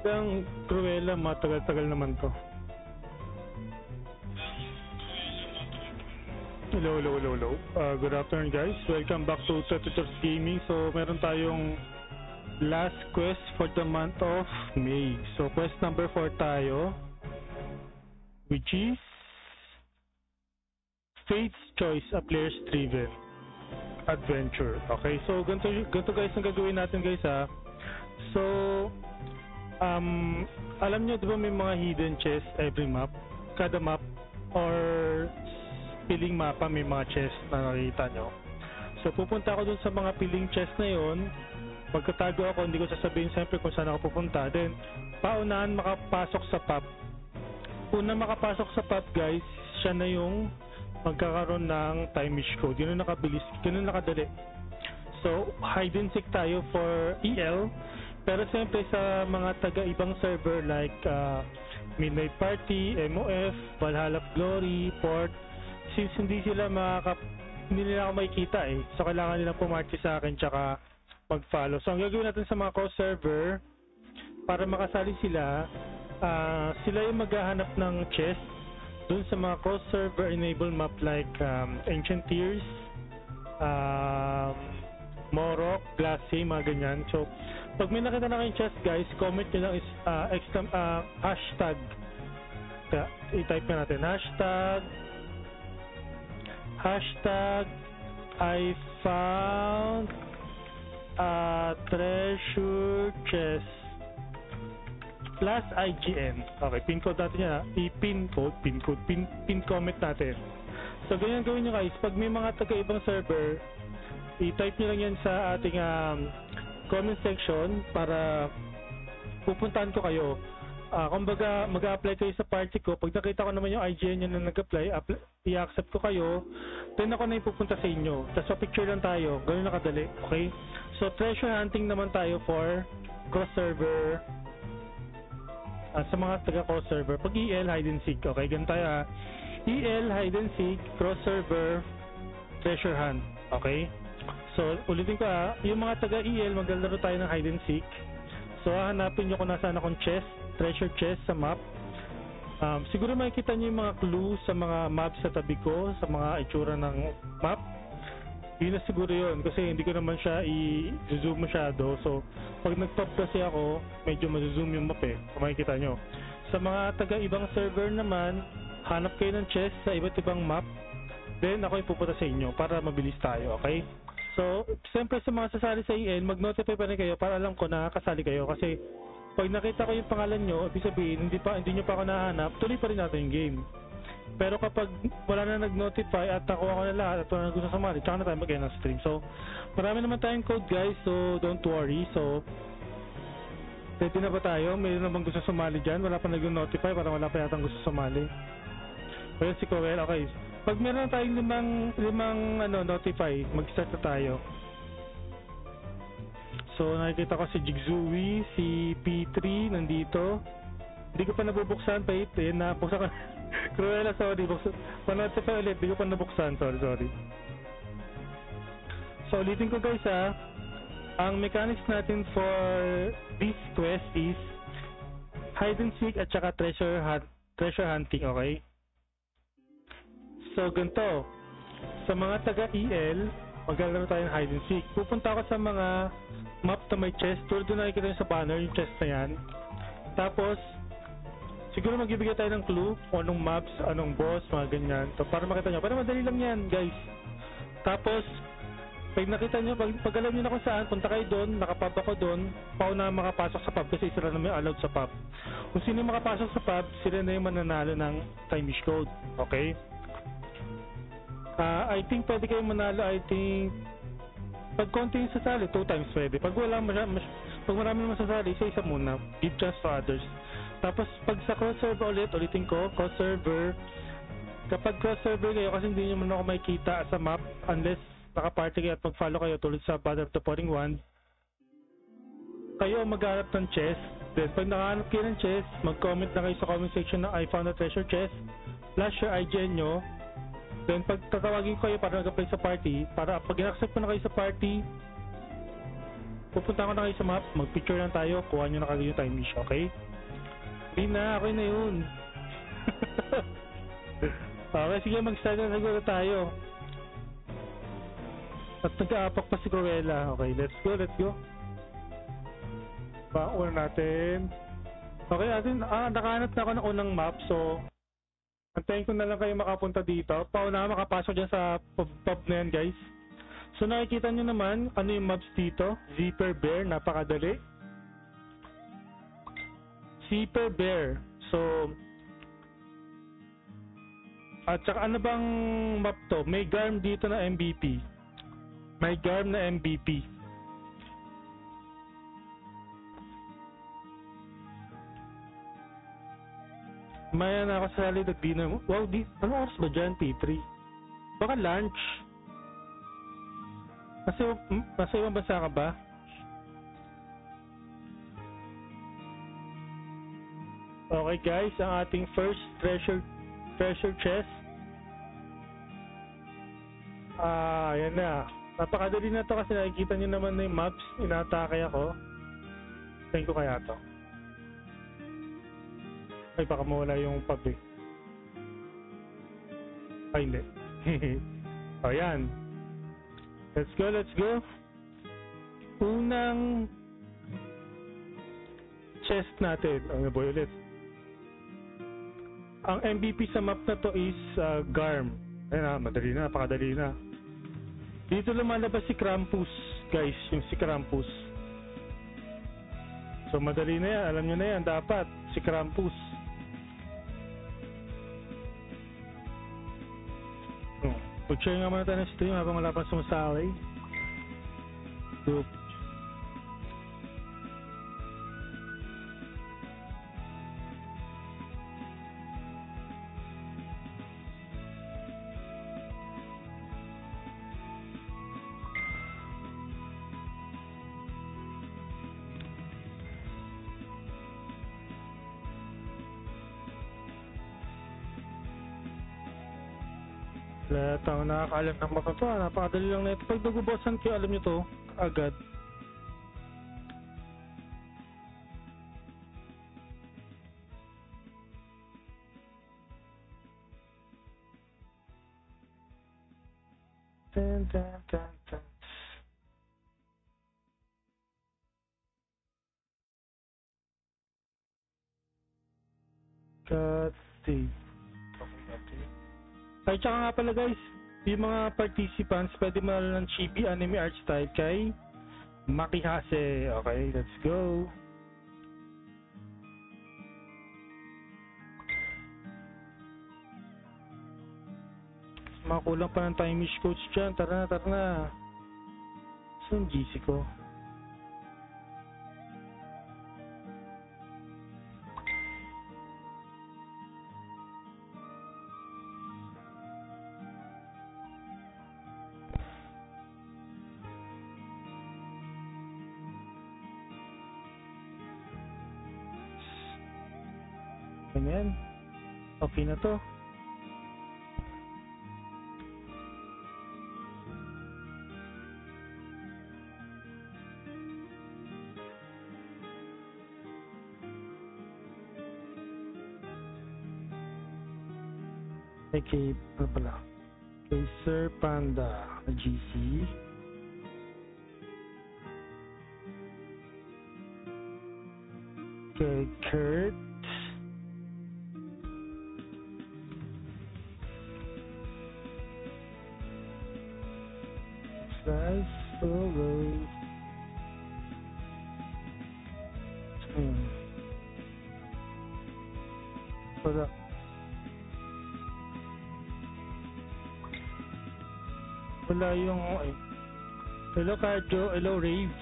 Hanggang Cruella, matagal-tagal naman to. Hello. Good afternoon guys. Welcome back to Tetris Gaming. So meron tayong last quest for the month of May. So quest number 4 tayo, which is Fate's Choice, a player's driven adventure. Okay, so ganito guys ang gagawin natin guys ha. So alam nyo diba may mga hidden chests every map? Kada map or piling mapa may mga chest na nakikita nyo. So pupunta ako dun sa mga piling chest na yon. Pagkatago ako, hindi ko sasabihin siyempre kung saan ako pupunta. Then paunahan makapasok sa pub. Una makapasok sa pub guys, siya na yung magkakaroon ng time wish code. Yun ang nakabilis, yun ang nakadali. So hide and seek tayo for EL. Pero siyempre sa mga taga-ibang server like Midnight Party, MOF, Valhalla of Glory, Port, since hindi nila ako makikita so kailangan nilang pumarty sa akin tsaka mag-follow. So ang gagawin natin sa mga co-server para makasali sila, sila yung maghahanap ng chest dun sa mga co-server enable map like Ancient Tears, Morok, Glassy, mga ganyan. So pag may nakita na kayong chest guys, comment nyo lang is hashtag, i-type na natin hashtag I found a treasure chest plus IGN. Okay, pin code natin yan ha. Pin comment natin. So ganyan gawin nyo guys. Pag may mga taga-ibang server, i-type nyo lang yan sa ating comment section para pupuntahan ko kayo. Kumbaga mag-a-apply kayo sa party ko. Pag nakita ko naman yung IGN nyo na nag-apply, i-accept ko kayo, then ako na yung pupunta sa inyo. Tapos picture lang tayo. Ganun na kadali. Okay? So treasure hunting naman tayo for cross-server sa mga taga-cross-server. Pag EL, hide and seek. Okay? Ganun tayo ha. EL, hide and seek, cross-server, treasure hunt. Okay? So ulitin ko ha. Yung mga taga-EL, maglalaro tayo ng hide and seek. So hahanapin nyo kung nasaan akong chest, treasure chest sa map. Siguro makikita nyo yung mga clue sa mga maps sa tabi ko, sa mga itsura ng map. Yun na siguro yun kasi hindi ko naman siya i-zoom masyado. So pag nag-top kasi ako, medyo ma-zoom yung map kung makikita nyo. Sa mga taga-ibang server naman, hanap kayo ng chest sa iba't ibang map. Then ako ipupunta sa inyo para mabilis tayo, okay? So siyempre sa mga sasali sa EL, mag-notify pa rin kayo para alam ko na kasali kayo kasi pag nakita ko yung pangalan nyo, ibig sabihin, hindi nyo pa ako nahanap, tuloy pa rin natin yung game. Pero kapag wala na nag-notify at nakuha ko na lahat at wala na gusto sumali, tsaka na tayo mag-end ng stream. So, marami naman tayong code guys, so don't worry. So, ready na ba tayo? Mayroon na bang gusto sumali dyan? Wala pa nag-notify, parang wala pa yatang gusto sumali. Well, si Coel, okay. Pag meron na tayong limang notify, mag-start na tayo. So nakikita ko si Jigzui, si P3 nandito. Hindi ko pa nabubuksan pa nabuksan ko. Cruella, sorry. Pa-notify ulit, hindi ko pa nabuksan. Sorry. So ulitin ko guys ha. Ang mechanics natin for this quest is hide and seek at saka treasure hunting, okay? So ganito. Sa mga taga-EL, maglalaro tayo ng hide and seek. Pupunta ako sa mga map na may chest. Tulad doon nakikita nyo sa banner, yung chest na yan. Tapos, siguro magbibigay tayo ng clue kung anong maps, anong boss, mga ganyan. So, para makita nyo. Pero madali lang yan, guys. Tapos, pag nakita nyo, pag alam nyo na kung saan, punta kayo doon, nakapub ako doon, pauna makapasok sa pub kasi isa lang naman allowed sa pub. Kung sino makapasok sa pub, sila na yung mananalo ng time wish code. Okay? I think pwede kayong manalo, pag konti yung sasali, 2 times pwede. Pag marami naman sasali, isa muna. Give chance to others. Tapos, pag sa cross-server ulitin ko, cross-server, kapag cross-server kayo, kasi hindi nyo man ako makikita sa map, unless naka-party kayo at mag-follow kayo tulad sa Battle of the Pouring Wand, kayo maghanap ng chest. Then, pag nakahanap kayo ng chest, mag-comment na kayo sa comment section na I found a treasure chest, flash your IGN nyo. Then pag tatawagin ko kayo para mag-apply sa party, para pag in-accept ko na kayo sa party, pupunta ko na kayo sa map, mag-picture lang tayo, kuha nyo na kayo yung time wish, okay? Hindi na, okay na yun. Okay, sige, mag-start na siguro tayo. At nag-aapak pa si Cruella. Okay, let's go, let's go. Una natin. Okay, nakahanap na ako ng unang map, so antayin ko na lang kayo makapunta dito. Pauna makapasok dyan sa pub na yan, guys. So nakikita nyo naman, ano yung maps dito? Zipper Bear, napakadali. Zipper Bear. So, at saka ano bang map to? May Garm dito na MVP. May Garm na MVP. Maya na ako sa salid at dinner mo. Wow, ano oras ba dyan? P3. Baka lunch. Nasa ibang bansa ka ba? Okay guys, ang ating first treasure chest. Ayan na. Napakadali na to kasi nakikita nyo naman na yung maps. Inatake ako. Tingin ko kaya to. Ay, baka mawala yung pub eh. Ay, hindi. Ayan. Let's go, let's go. Unang chest natin. Ano ba ulit? Ang MVP sa map na to is Garm. Ayan na, madali na, napakadali na. Dito lumalabas si Krampus, guys, yung si Krampus. So madali na yan, alam nyo na yan, dapat, si Krampus. Pag-share nga muna tayo ng stream habang wala pa sumasali. So, lahat ang nakakaalam ng mapa to, napakadali lang na ito. Pag nagubosan kayo, alam nyo to, agad. Dun, dun, dun, dun. God save. Ay, tsaka nga pala guys, yung mga participants, pwede manalo ng chibi anime art style kay Makihase. Okay, let's go. Makulang pa ng time wish coach dyan. Tara na, tara na. Saan GC ko? Ganyan. Okay na to. Kay ano pala? Kay Sir Panda GC. Kay Kurt. Nice solo. Wala. Wala yung hello Cardio, hello Rave.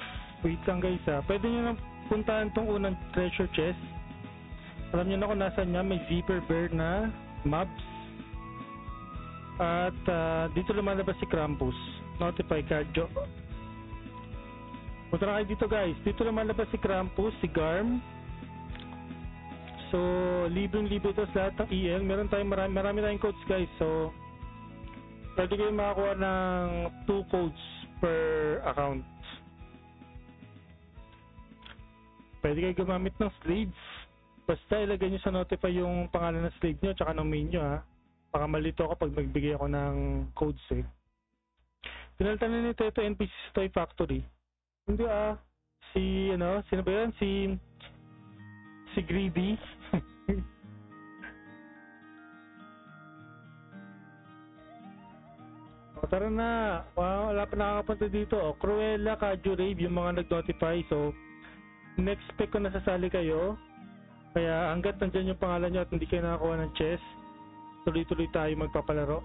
Wait lang guys ha. Pwede nyo nang puntahan tong unang treasure chest. Alam nyo na kung nasan niya. May Zipper Bear na mobs. At dito lumalabas si Krampus. Notify Cardio. Punta na kayo dito guys. Dito lumalabas si Krampus, si Garm. So, libreng-libre ito sa lahat ng EL. Meron tayong marami tayong codes guys. So, pwede kayo makakuha ng 2 codes per account. pwede kayo gumamit ng slaves. Basta ilagay nyo sa Notify yung pangalan ng slave nyo tsaka ng main nyo ha. Baka malito ako pag nagbigay ako ng codes eh. Pinalitan na nito ito NPC Toy Factory. Hindi sino ba yun? Si Greedy. O, tara na. Wow, wala pa nakakapunta dito. O, Cruella, Kaiju, Rave, yung mga nag-notify. So, next pick ko nasasali kayo. Kaya hanggat nandyan yung pangalan nyo at hindi kayo nakakuha ng chess, tuloy-tuloy tayo magpapalaro.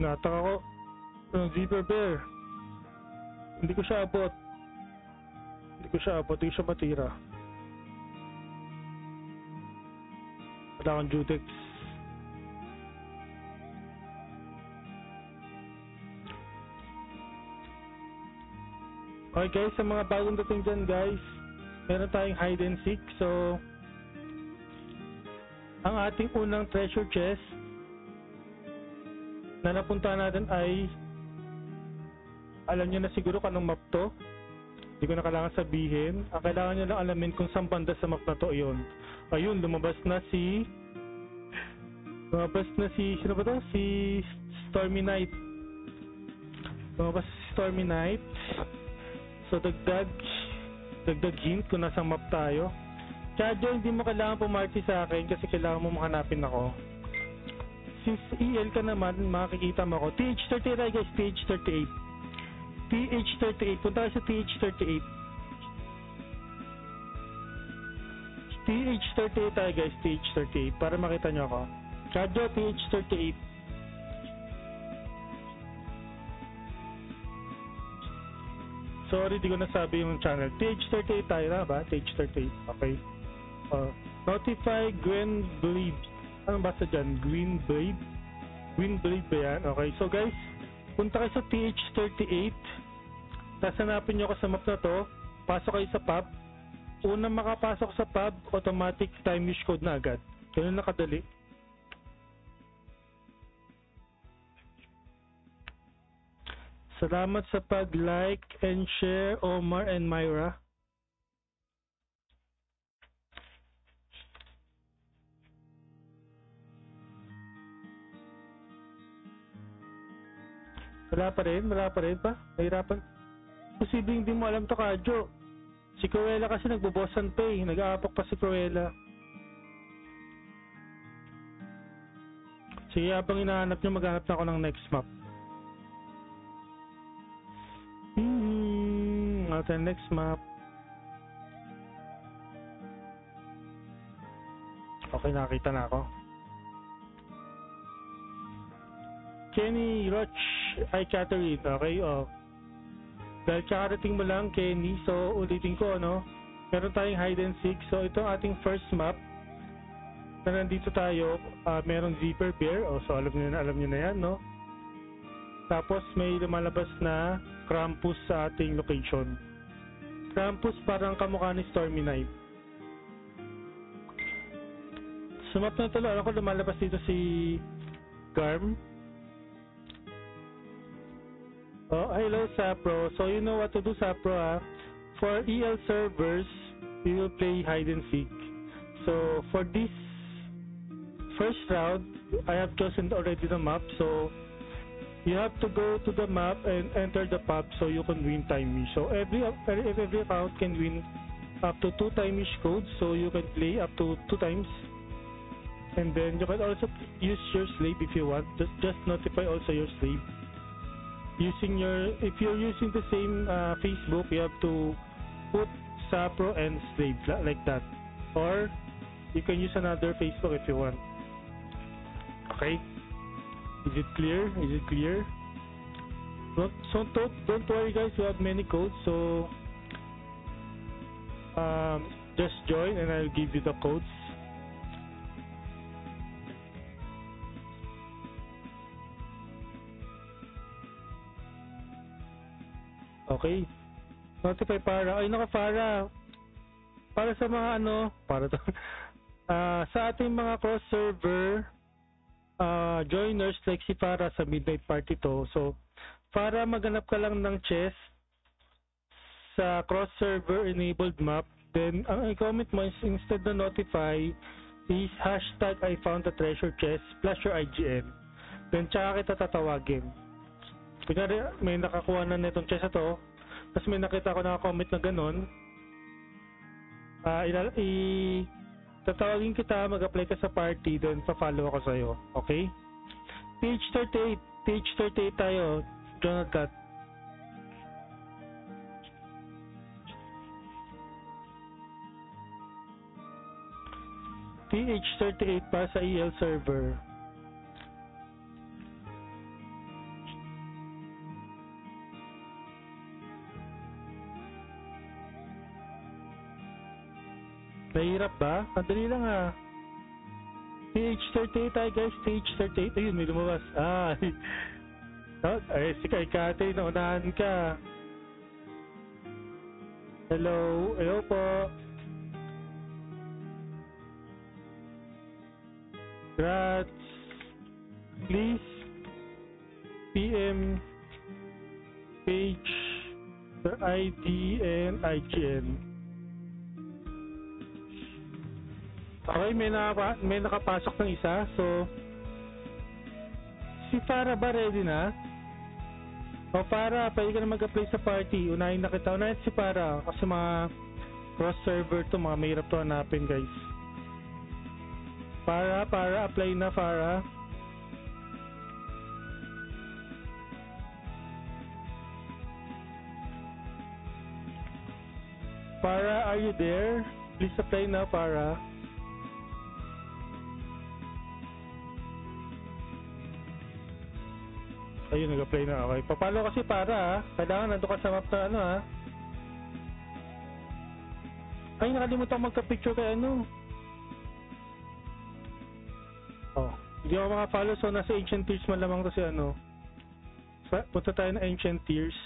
Nataka ko. Yung Zipper Bear. Hindi ko siya abot. Hindi ko siya matira. Wala akong Judex. Okay guys, sa mga bagong dating dyan guys, meron tayong hide and seek. So, ang ating unang treasure chest na napunta natin ay, alam nyo na siguro kung anong map to. Hindi ko na kailangan sabihin. Ang kailangan nyo lang alamin kung saan banda sa map na to yun. Ayun, lumabas na si sino ba to? Si Stormy Knight. Lumabas si Stormy Knight. So dagdag hint kung nasa map tayo. Chadjo, hindi mo kailangan pumarty sa akin kasi kailangan mo mahanapin ako. Since EL ka naman, makikita mo ako. TH38 tayo guys, TH38. TH38, punta tayo sa TH38. TH38 tayo guys, TH38 para makita nyo ako. Chadjo, TH38. Sorry, di ko nasabi yung channel. TH38 tayo na ba? TH38, okay. Notify Gwen Blade. Anong basa dyan? Green Blade? Green Blade ba yan? Okay, so guys, punta kayo sa TH38. Tapos hanapin nyo ako sa map na to. Pasok kayo sa pub. Unang makapasok sa pub, automatic time use code na agad. Ganun na kadali. Salamat sa pag-like and share, Omar and Myra. Wala pa rin pa? Nahirapan. Posibleng hindi mo alam to, Kajo. Si Cruella kasi nagbo-bossan pa eh. Nag-aapak pa si Cruella. Sige, habang hinahanap nyo, maghanap na ako ng next map. Okay, next map. Okay, nakita na ako. Kenny Roach ay Catherine. Okay, dahil kakarating mo lang, Kenny, so ulitin ko, meron tayong hide and seek. So ito ang ating first map na nandito tayo. Merong Zipper Bear. So alam nyo na yan, no? Tapos may lumalabas na Krampus sa ating location. Krampus parang kamukha ni Stormy Knight. Sa map na ito, alam ko lumalabas dito si Garm. Oh, hello Sapro. So you know what to do, Sapro, ha? For EL servers, we will play hide and seek. So for this first round, I have chosen already the map. So you have to go to the map and enter the pub so you can win time use. So every account can win up to 2 time use codes, so you can play up to 2 times. And then you can also use your slave if you want. Just notify also your slave. If you're using the same Facebook, you have to put Sapro and slave like that. Or you can use another Facebook if you want. Okay? Is it clear? Don't worry guys, we have many codes, so just join and I'll give you the codes. Okay. Notify para. Ay, naka-para. Para sa mga sa ating mga cross server, joiners like si Farah sa Midnight Party to. So, para maganap ka lang ng chest sa cross-server enabled map, then ang i-comment mo is instead na notify is hashtag I found the treasure chest plus your IGN. Then tsaka kita tatawagin. Kunyari may nakakuha na nitong chest na to, tapos may nakita ko naka-comment na ganun, tatawagin kita, mag-apply ka sa party, then pa-follow ako sa'yo. Okay? TH38 tayo, Jonathan. TH38 para sa EL server. Nahirap ba? Madali lang ah. TH38 tayo guys, TH38. Ayun, may lumabas. Si Kate, naunahan ka. Hello po. Grats. Please PM page for ID and IGN. Okay, may nakapasok ng isa. So, si Farah ba ready na? O Farah, pwede ka na mag-apply sa party. Unahin na kita. Unahin si Farah. Kasi mga cross-server to, mga mahirap to hanapin guys. Farah, apply na Farah. Farah, are you there? Please apply na Farah. Ayun, nag-apply na. Okay. Papalo kasi para kailangan nandun ka sa map na ano ha. Ay, nakalimutan ko magka-picture kay ano. Hindi ako makafollow, so nasa Ancient Tears man lamang to si ano. Punta tayo na Ancient Tears.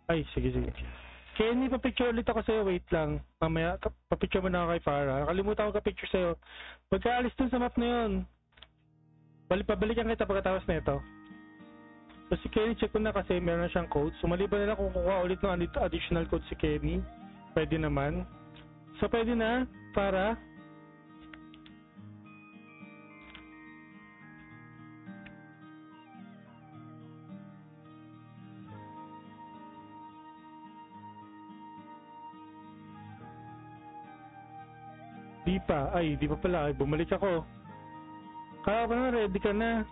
Ay, sige. Kenny, pa-picture ulit ako sa'yo. Wait lang. Mamaya, pa-picture mo na ako kay Farah. Nakalimutan ko ka-picture sa'yo. Pagkaalis dun sa map na yun, pabalikan kita pagkatapos na ito. So si Kenny, check ko na kasi meron na siyang code. So maliban na lang kung kukuha ulit ng additional code si Kenny. Pwede naman. So pwede na, Farah. Di pa pala. Ay, bumalik ako. Kaya ka na, ready ka na.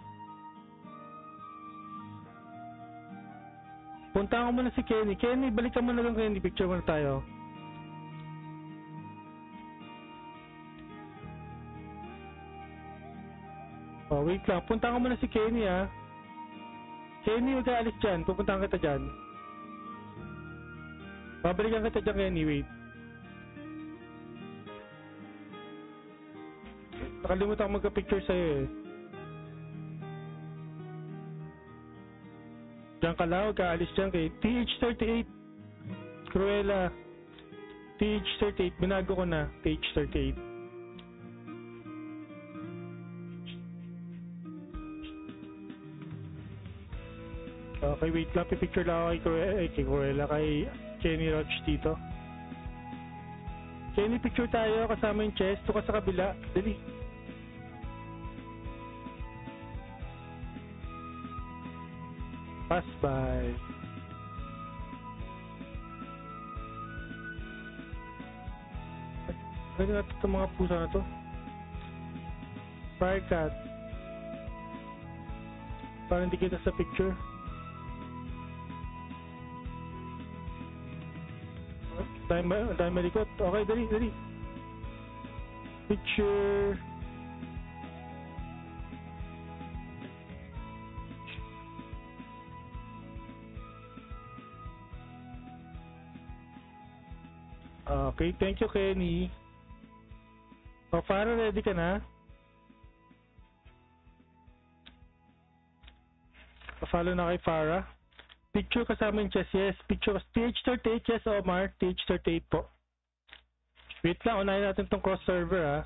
Punta ko muna si Kenny. Kenny, balik ka muna lang Kenny. Picture muna tayo. Wait lang. Punta ko muna si Kenny ah. Kenny, huwag ka alis dyan. Pupuntahan kita dyan. Babalikan kita dyan Kenny, wait. Nakalimutan ako magka-picture sa'yo eh. Diyan ka lang, huwag ka alis dyan kay TH38. Cruella. TH38, binago ko na. TH38. Okay, wait lang. Pipicture lang ako kay Cruella, kay Kenny Roach dito. Kenny, picture tayo kasama yung chest. Ito ka sa kabila. Dali. Pass by. Pwede natin itong mga pusa na to. Firecat. Parang hindi kita sa picture. Dahil malikot. Okay, dali. Picture. Okay, thank you Kenny. Farah, ready ka na? Follow na kay Farah. Picture kasama yung chest, yes. Picture TH38, yes Omar. TH38 po. Wait lang, unahin natin tong cross server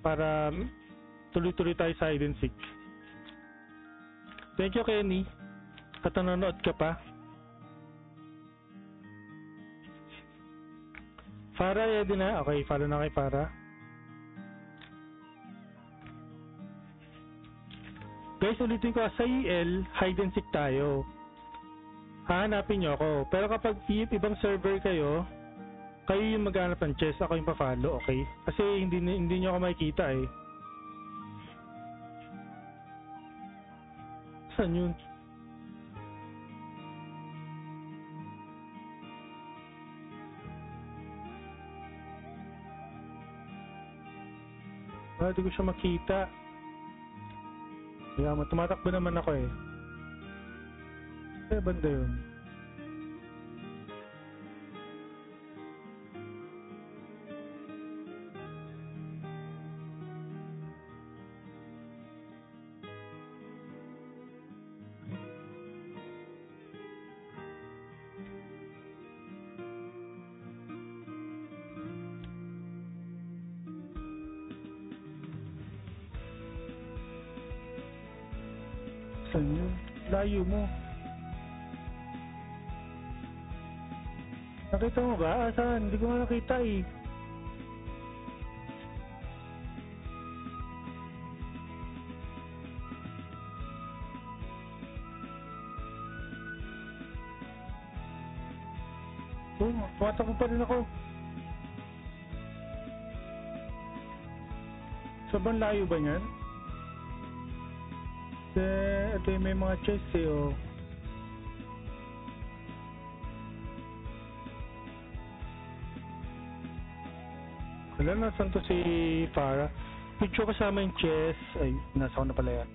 para tuloy-tuloy tayo sa hide and seek. Thank you, Kenny. At nanonood ka pa. Farah, ready na? Okay, follow na kay Farah. Guys, ulitin ko, sa EL, hide and seek tayo. Hahanapin nyo ako. Pero kapag ibang server kayo, kayo yung maghanap ng chest, ako yung pa-follow, okay? Kasi hindi nyo ako makikita eh. Saan yun? Hindi ko siya makita. Kaya tumatakbo naman ako eh. Eh, banda yun. Saan yun? Layo mo. Nakita mo ba? Saan? Hindi ko nga nakita eh. Oh, tumatakbo pa rin ako. Sobrang layo ba niyan? Ito yung may mga chests eh, oh. Wala, nasan to si Farah? Picture kasama yung chest. Ay, nasa ko na pala yan.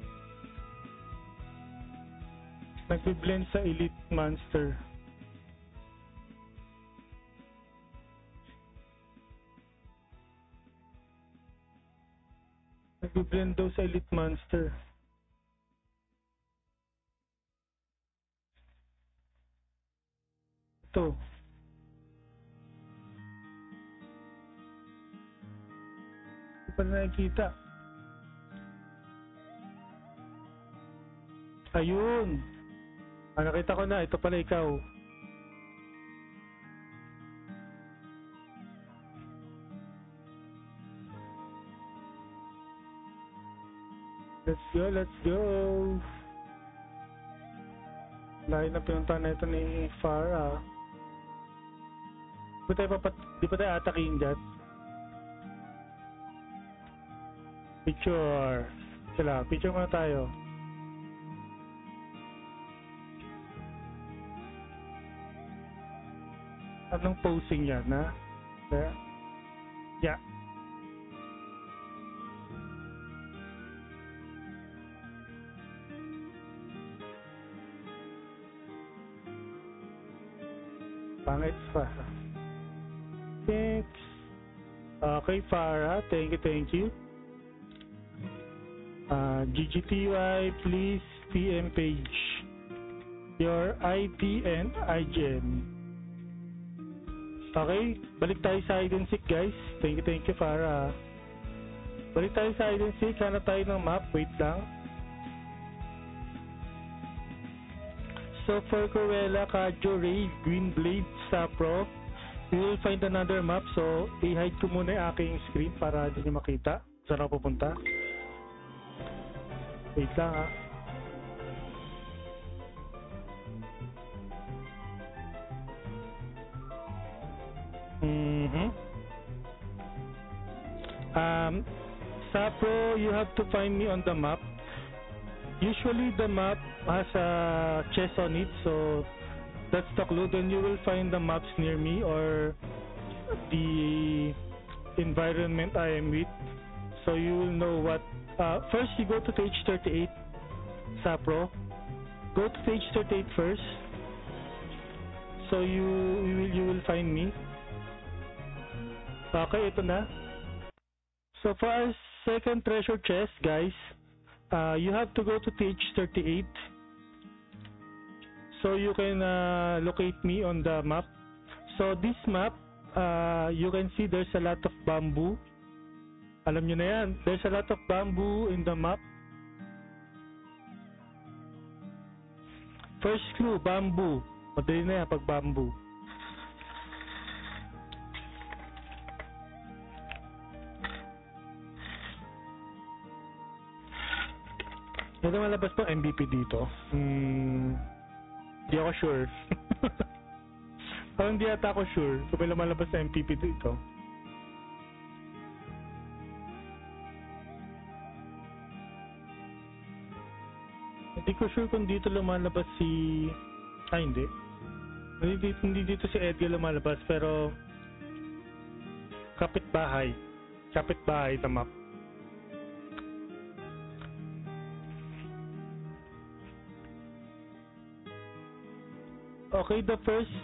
Nagbi-blend sa Elite Monster. Nagbi-blend daw sa Elite Monster. Ito. Hindi pa na nakikita. Ayun. Nakita ko na. Ito pala ikaw. Let's go, let's go. Lahat na pinunta na ito ni Farah. Di pa tayo atakin dyan? Picture. Sila, picture muna tayo. Anong posing yan, ha? Yeah. Pangit pa. Thanks. Okay, Farah. Thank you. GGTY, please PM page your ID and IGN. Okay, balik tayo sa hide and seek, guys. Thank you, Farah. Balik tayo sa hide and seek. Hanap tayo ng map. Wait lang. So for Cruella, Kajo, Raid, Green Blade, Sapro, you will find another map. So i-hide ko muna yung aking screen para hindi nyo makita saan ako pupunta. Wait lang ha. Sapro, you have to find me on the map. Usually the map has a chest on it, so that's the clue. Then you will find the maps near me or the environment I am with, so you will know what. First you go to page 38, Sapro. Go to page 38 first, so you will find me. Okay, ito na. So for our second treasure chest, guys, you have to go to page 38 so you can locate me on the map. So this map you can see there's a lot of bamboo. Alam nyo na yan. There's a lot of bamboo in the map. First clue, bamboo. Madali na yan pag bamboo. Ito malabas po MVP dito. Di ako sure. Parang di ata ako sure kung may lumalabas na MVP dito. Hindi ko sure kung dito lumalabas si... hindi. Hindi dito si Edgar lumalabas, pero... Kapitbahay. Kapitbahay sa map. Okay, the first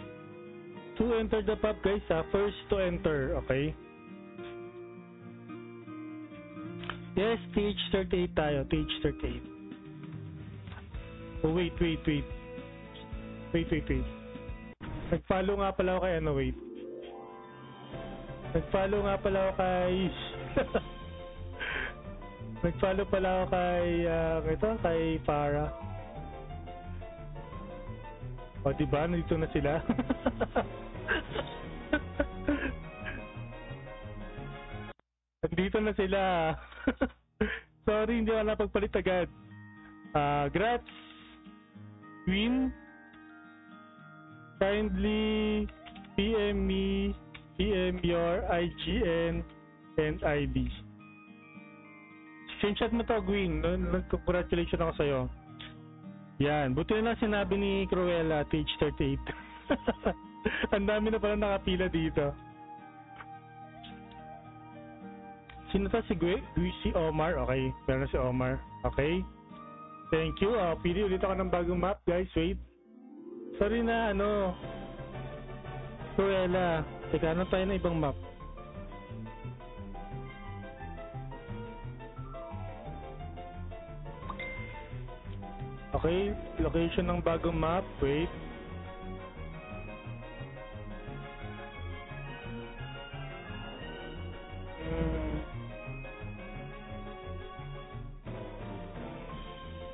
to enter the pub, guys, first to enter, okay? Yes, TH38 tayo, TH38. Oh, wait. Nag-follow nga pala ako kay wait. Nag-follow nga pala ako kay... Nag-follow pala ako kay Farah. O, diba? Nandito na sila. Nandito na sila. Sorry, hindi ako napagpalit agad. Grats. Queen. Kindly PM me, PM your IGN and ID. Screenshot mo to, Gwyn. Congratulations ako sa'yo. Yan. Buti na lang sinabi ni Cruella, TH38. Ang dami na pala nakapila dito. Sino to? Si Omar. Okay. Meron si Omar. Okay. Thank you. Pili ulit ako ng bagong map, guys. Wait. Sorry na, Cruella. Teka, ano tayo na ibang map? Okay, location ng bagong map. Wait.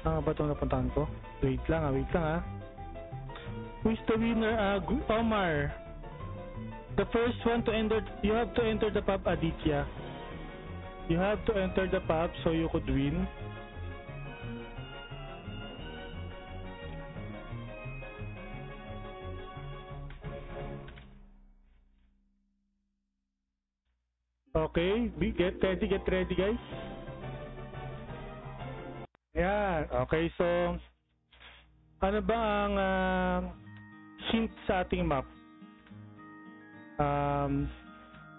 Saan ba itong napuntahan ko? Wait lang. Who is the winner? Omar. The first one to enter, you have to enter the pub, Aditya. You have to enter the pub so you could win. Okay, get ready guys. Yan, okay, so ano ba ang hint sa ating map?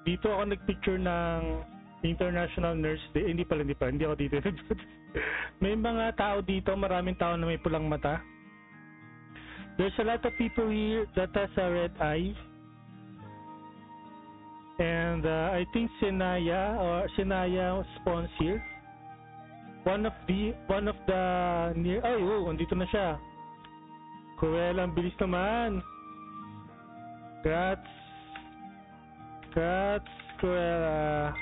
Dito ako nagpicture ng International Nurse Day. Hindi ako dito. May mga tao dito, maraming tao na may pulang mata. There's a lot of people here that has a red eye. And I think Sinaya spawns here. One of the near. Andito na siya. Cruella, ang bilis naman. Grats, Cruella.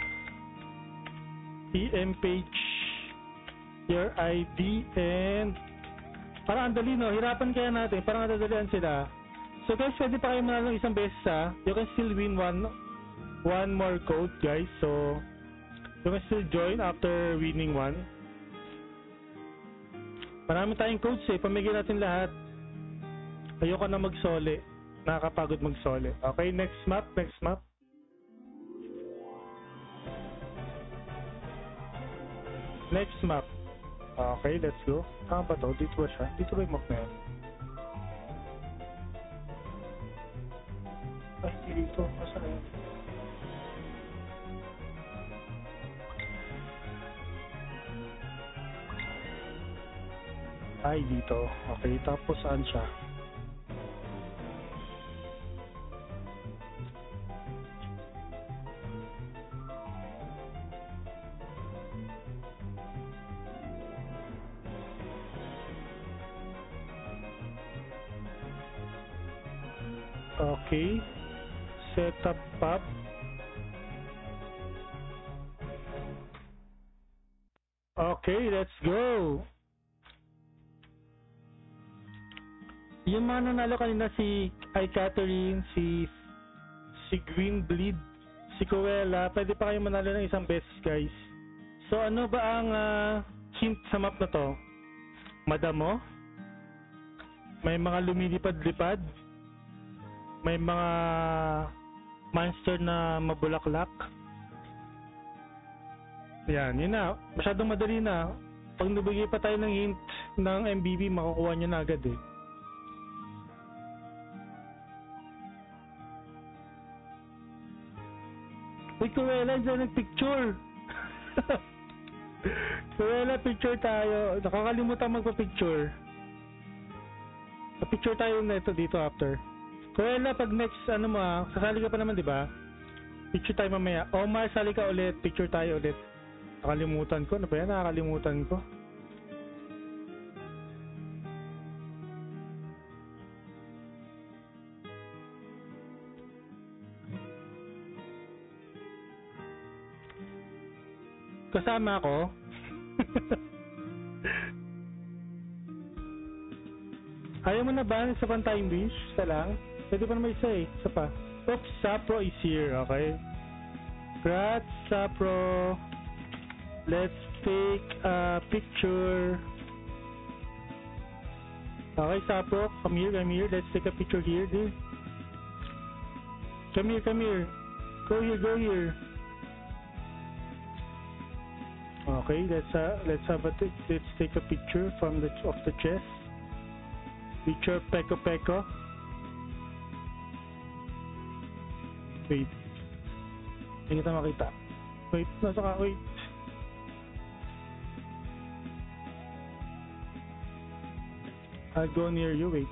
PM page your ID and parang andali, no? Hirapan kaya natin. Parang nadadalian sila. So guys, pwede pa kayo manalo isang beses, you can still win one more code, guys. So you can still join after winning one. Marami tayong codes pamigay natin lahat. Ayoko na magsole. Nakakapagod magsole. Okay, next map. Next map. Okay, let's go. Saan ba to? Dito ba siya? Dito ba yung map na yan? Ay, dito. Asa na yan? Ay, dito. Okay, tapos saan siya? Okay. setup pop. Okay, let's go. Yung mga nanalo kanina si Catherine, si Greenbleed, si Cruella, pwede pa kayo manalo ng isang beses, guys. So ano ba ang hint sa map na to? Madamo? May mga lumilipad-lipad? May mga monster na mabulaklak? Yan, yun na. Masyadong madali na. Pag nabigay pa tayo ng hint ng MBB, makukuha nyo na agad eh. Uy, Cruella, dyan nagpicture. Cruella, picture tayo. Nakakalimutan magpa-picture. Pa-picture tayo nito dito after. Cruella, pag next, sasali ka pa naman, di ba? Picture tayo mamaya. Omar, sali ka ulit. Picture tayo ulit. Nakalimutan ko. Ano ba yan? Nakakalimutan ko. Kasama ako. Ayaw mo na ba? Isa pang time wish? Isa lang? Pwede pa naman isa eh. Isa pa. Oops, Sapro is here. Okay. Congrats, Sapro. Let's take a picture. Okay, Sapro. Come here. Let's take a picture here, dude. Come here. Go here. Okay, let's take a picture of the chest. Picture Peko. Wait. Hindi kita makita. Wait, nasa ka, wait. I'll go near you, wait.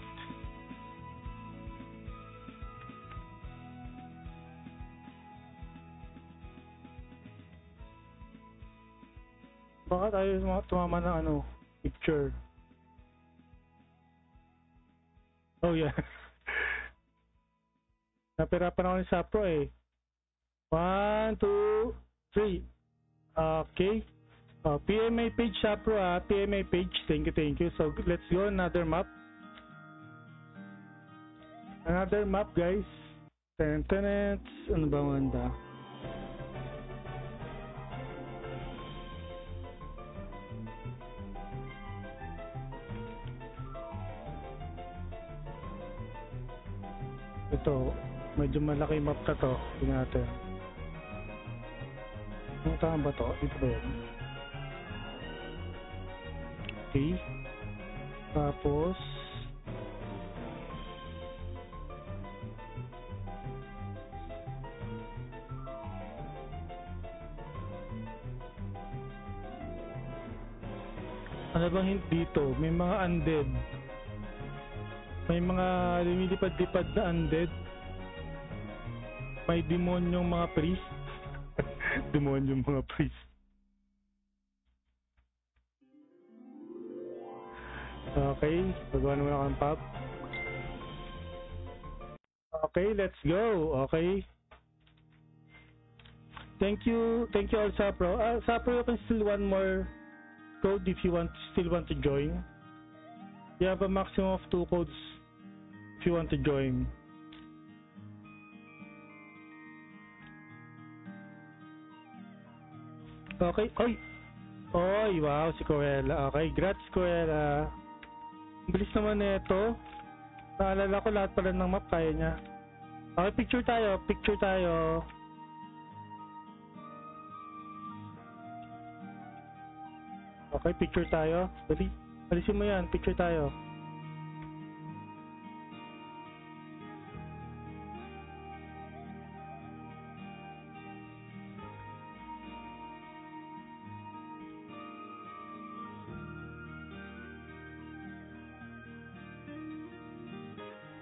Baka tayo tumama ng picture. Oh yeah. Napirapan ako ni Sapro eh. 1, 2, 3. Okay. PMA page, Sapro PMA page. Thank you. So let's go another map. Another map, guys. Ano ba manda? Ito, medyo malaki map na to. Tingnan natin. Ano tama ba to? Ito ba yun? Okay. Tapos ano bang hint dito? May mga undead. May mga lumilipad-lipad na undead. May demonyong mga priest. Demonyong mga priest. Okay, pagawa naman ako ng pop. Okay, let's go. Okay. Thank you all, Sapro. Sapro, you can still one more code if you still want to join. You have a maximum of 2 codes if you want to join. Okay. Oy, wow, si Cruella. Okay, grats, Cruella. Bilis naman nito. Naalala ko lahat pala ng map kaya niya. Okay, picture tayo. Okay, picture tayo. Alisin mo yan, picture tayo.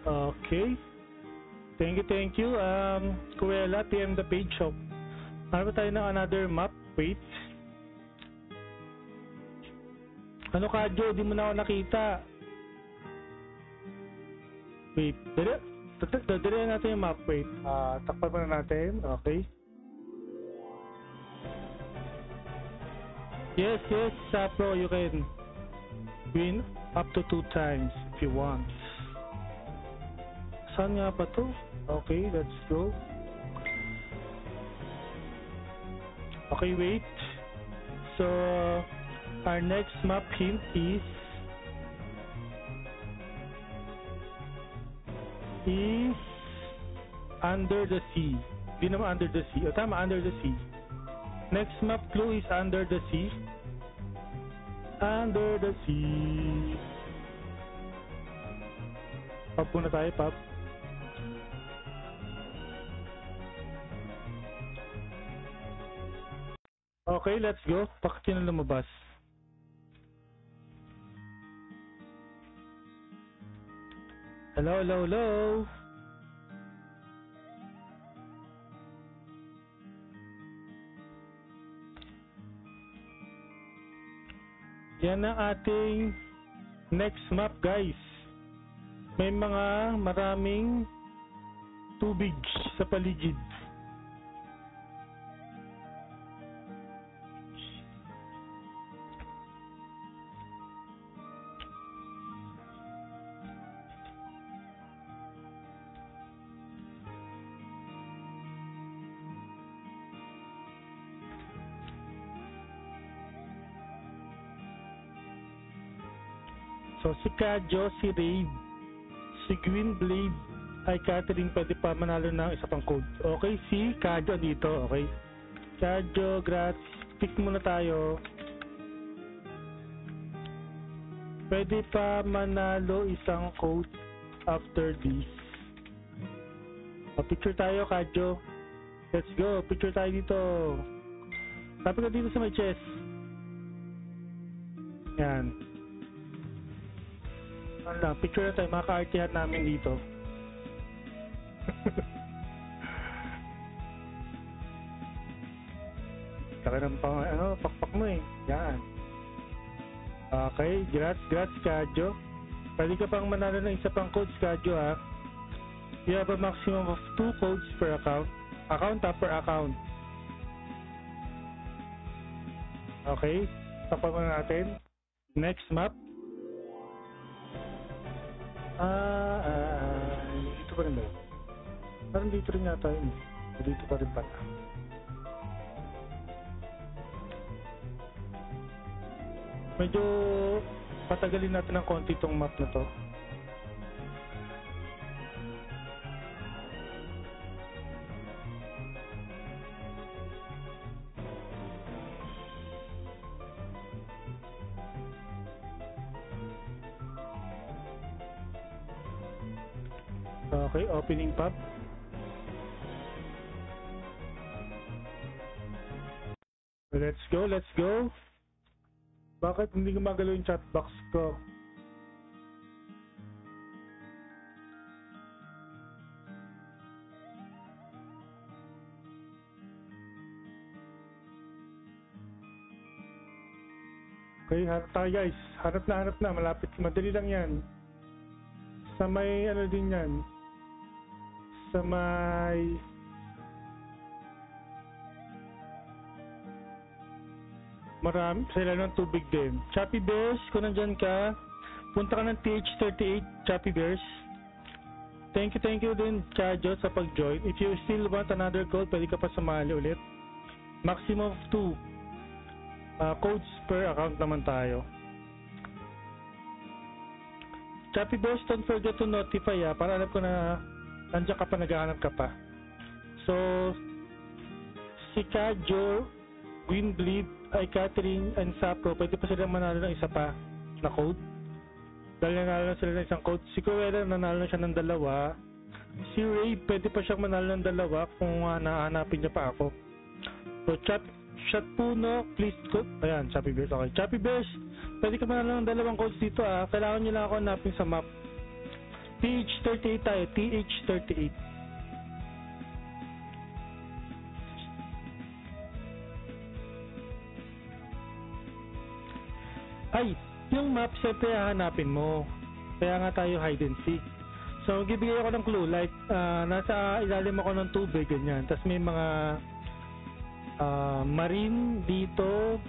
Okay. Thank you. Cruella, PM the page shop. Ano ba tayo ng another map? Wait. Ano ka, Joe? Di mo na ako nakita. Wait. Dadalihan natin yung map. Wait. Takpan muna natin. Okay. Yes, Sapro, you can win up to 2 times if you want. Saan nga ba to? Okay, let's go. Okay, wait. So, our next map hint is under the sea. Di naman under the sea. O tama, under the sea. Next map clue is under the sea. Under the sea. Pop muna tayo, pop. Okay, let's go. Bakit yun ang lumabas? Hello, hello, hello. Yan ang ating next map, guys. May mga maraming tubig sa paligid. So, si Kadyo, si Raid, si Gwynblade, ay Catherine, pwede pa manalo ng isa pang code. Okay, si Kadyo dito, okay? Kadyo, gratis. Pick muna tayo. Pwede pa manalo isang code after this. Picture tayo, Kadyo. Let's go, picture tayo dito. Tapos ka dito sa may chest. Yan. Ano, picture na tayo, maka-artihan namin dito. Laki ng pakpak mo eh. Yan. Okay, grats Kadyo. Pwede ka pang manalo ng isa pang codes, Kadyo, ha. You have a maximum of 2 codes per account. Per account. Okay, tapan muna natin. Next map. Dito pa rin ba? Parang dito rin yata yun. Dito pa rin pala. Medyo patagalin natin ng konti itong map na to. Okay, opening pub. Let's go. Bakit hindi gumagalaw yung chat box ko? Okay, hanap tayo guys. Hanap na. Malapit. Madali lang yan. Sa may ano din yan. Sa may marami sila ng tubig din. Choppy Bears, kung nandyan ka, punta ka ng TH38 Choppy Bears. Thank you din Kadyo sa pag-join. If you still want another code, pwede ka pa sumali ulit. Maximum of 2 codes per account naman tayo. Choppy Bears, don't forget to notify para alam ko na nandiyan ka pa, naghahanap ka pa. So, si Kadyo, Gwynblade, ay Catherine, and Sapro, pwede pa silang manalo ng isa pa na code. Dahil nanalo na sila ng isang code. Si Cruella, nanalo na siya ng 2. Si Ray, pwede pa siyang manalo ng 2 kung nahanapin niya pa ako. So, chat puno, please code. Ayan, Choppy Bears, okay. Choppy Bears, pwede ka manalo ng 2 codes dito Kailangan nyo lang ako hanapin sa map. TH38 tayo, TH38. Ay, yung map siyempre hahanapin mo. Kaya nga tayo hide and seek. So, gibigay ako ng clue. Like, nasa ilalim ako ng tubig, ganyan. Tapos may mga marine dito,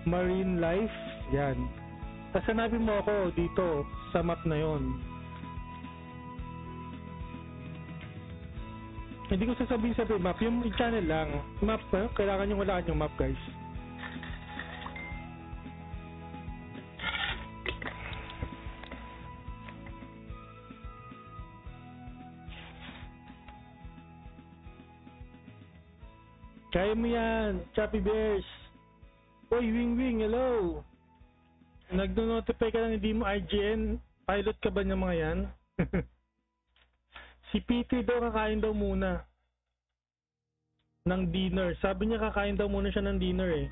marine life, yan. Tapos hanapin mo ako dito sa map na yon. Hindi ko sasabihin sa map, yung channel lang. Map, kailangan yung walaan yung map, guys. Kaya mo yan, Choppy Bears. Uy, Wing Wing, hello. Nagno-notify ka lang hindi mo IGN. Pilot ka ba ng mga yan? Si PT daw kakain daw muna ng dinner. Sabi niya kakain daw muna siya ng dinner eh.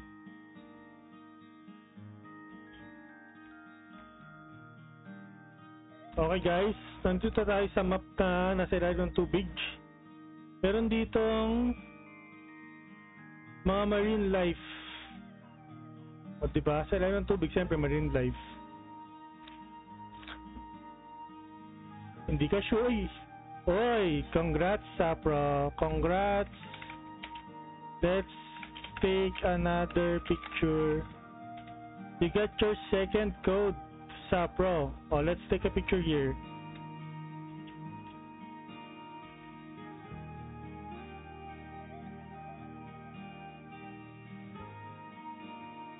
Okay guys, nandito tayo sa map na nasa ilalim ng tubig. Meron ditong mga marine life. O diba? Sa ilalim ng tubig, siyempre marine life. Hindi ka sure. Oy, congrats Sapro. Congrats. Let's take another picture. You got your second code, Sapro. Oh, let's take a picture here.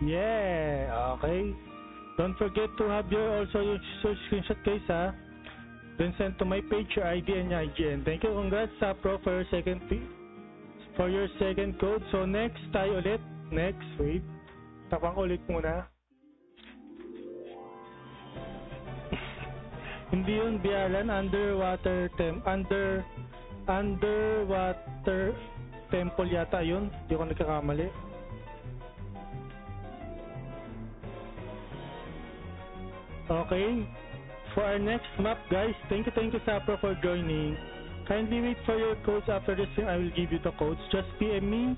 Yeah, okay. Don't forget to have your your screenshot guys ha. Then send to my page your ID and your IGN. Thank you, congrats Sapro for your second code. So next tayo ulit. Next, wait. Tapang ulit muna. Hindi yun Bialan, underwater temple yata yun. Hindi ko nagkakamali. Okay. For our next map, guys, thank you Sapro for joining. Kindly wait for your codes. After this thing, I will give you the codes. Just PM me.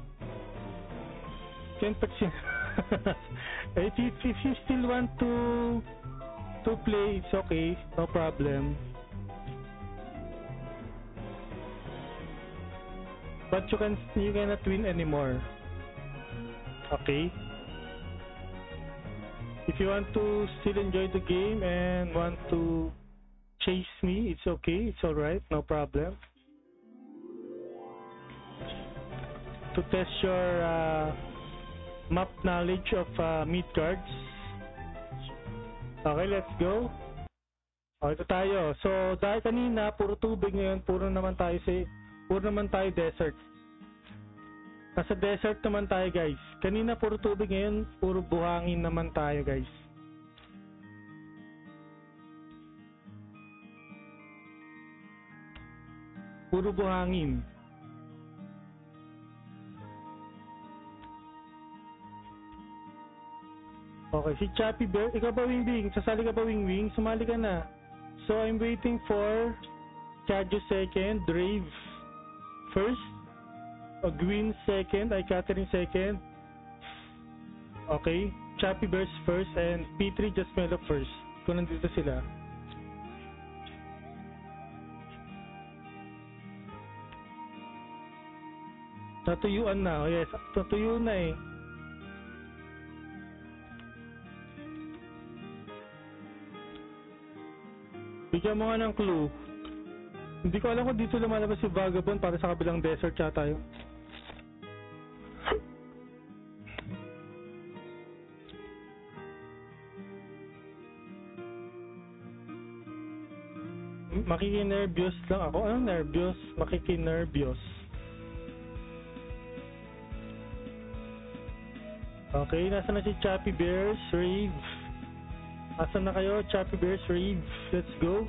If you still want to play, it's okay, no problem. But you cannot win anymore. Okay. If you want to still enjoy the game and want to chase me, it's okay, it's alright, no problem. To test your map knowledge of Midgards. Okay, let's go. Okay, ito tayo. So, dahil kanina, puro tubig ngayon, puro naman tayo desert. Nasa desert naman tayo guys. Kanina puro tubig, ngayon puro buhangin naman tayo guys. Puro buhangin. Okay, si Choppy Bear, ikaw ba Wing Wing? Sasali ka ba Wing Wing? Sumali ka na. So I'm waiting for Chadjo second, Drave first, Gwyn second, Catherine second. Okay, Choppy Bears first and P3 just Melo first. Kung nandito sila. Natuyuan na. Oh yes, natuyuan na eh. Bigyan mo nga ng clue. Hindi ko alam kung dito lumalabas si Vagabond para sa kabilang desert yata yun. Makikinervyos lang ako. Anong nervyos? Makikinervyos. Okay, nasa na si Choppy Bears, Rave. Asan na kayo, Choppy Bears, Rave? Let's go.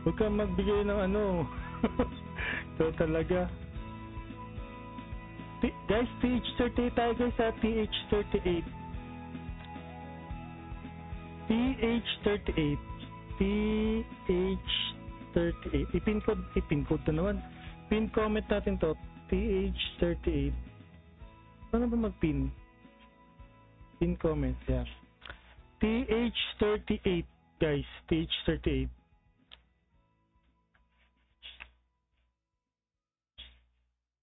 Huwag kang magbigay ng ano. Ito talaga. Guys, TH38 tayo guys ha. TH38. TH38. TH38. Ipin code na naman. Pin comment natin to. TH38. Paano ba mag-pin? Pin comment, yeah. TH38, guys. TH38.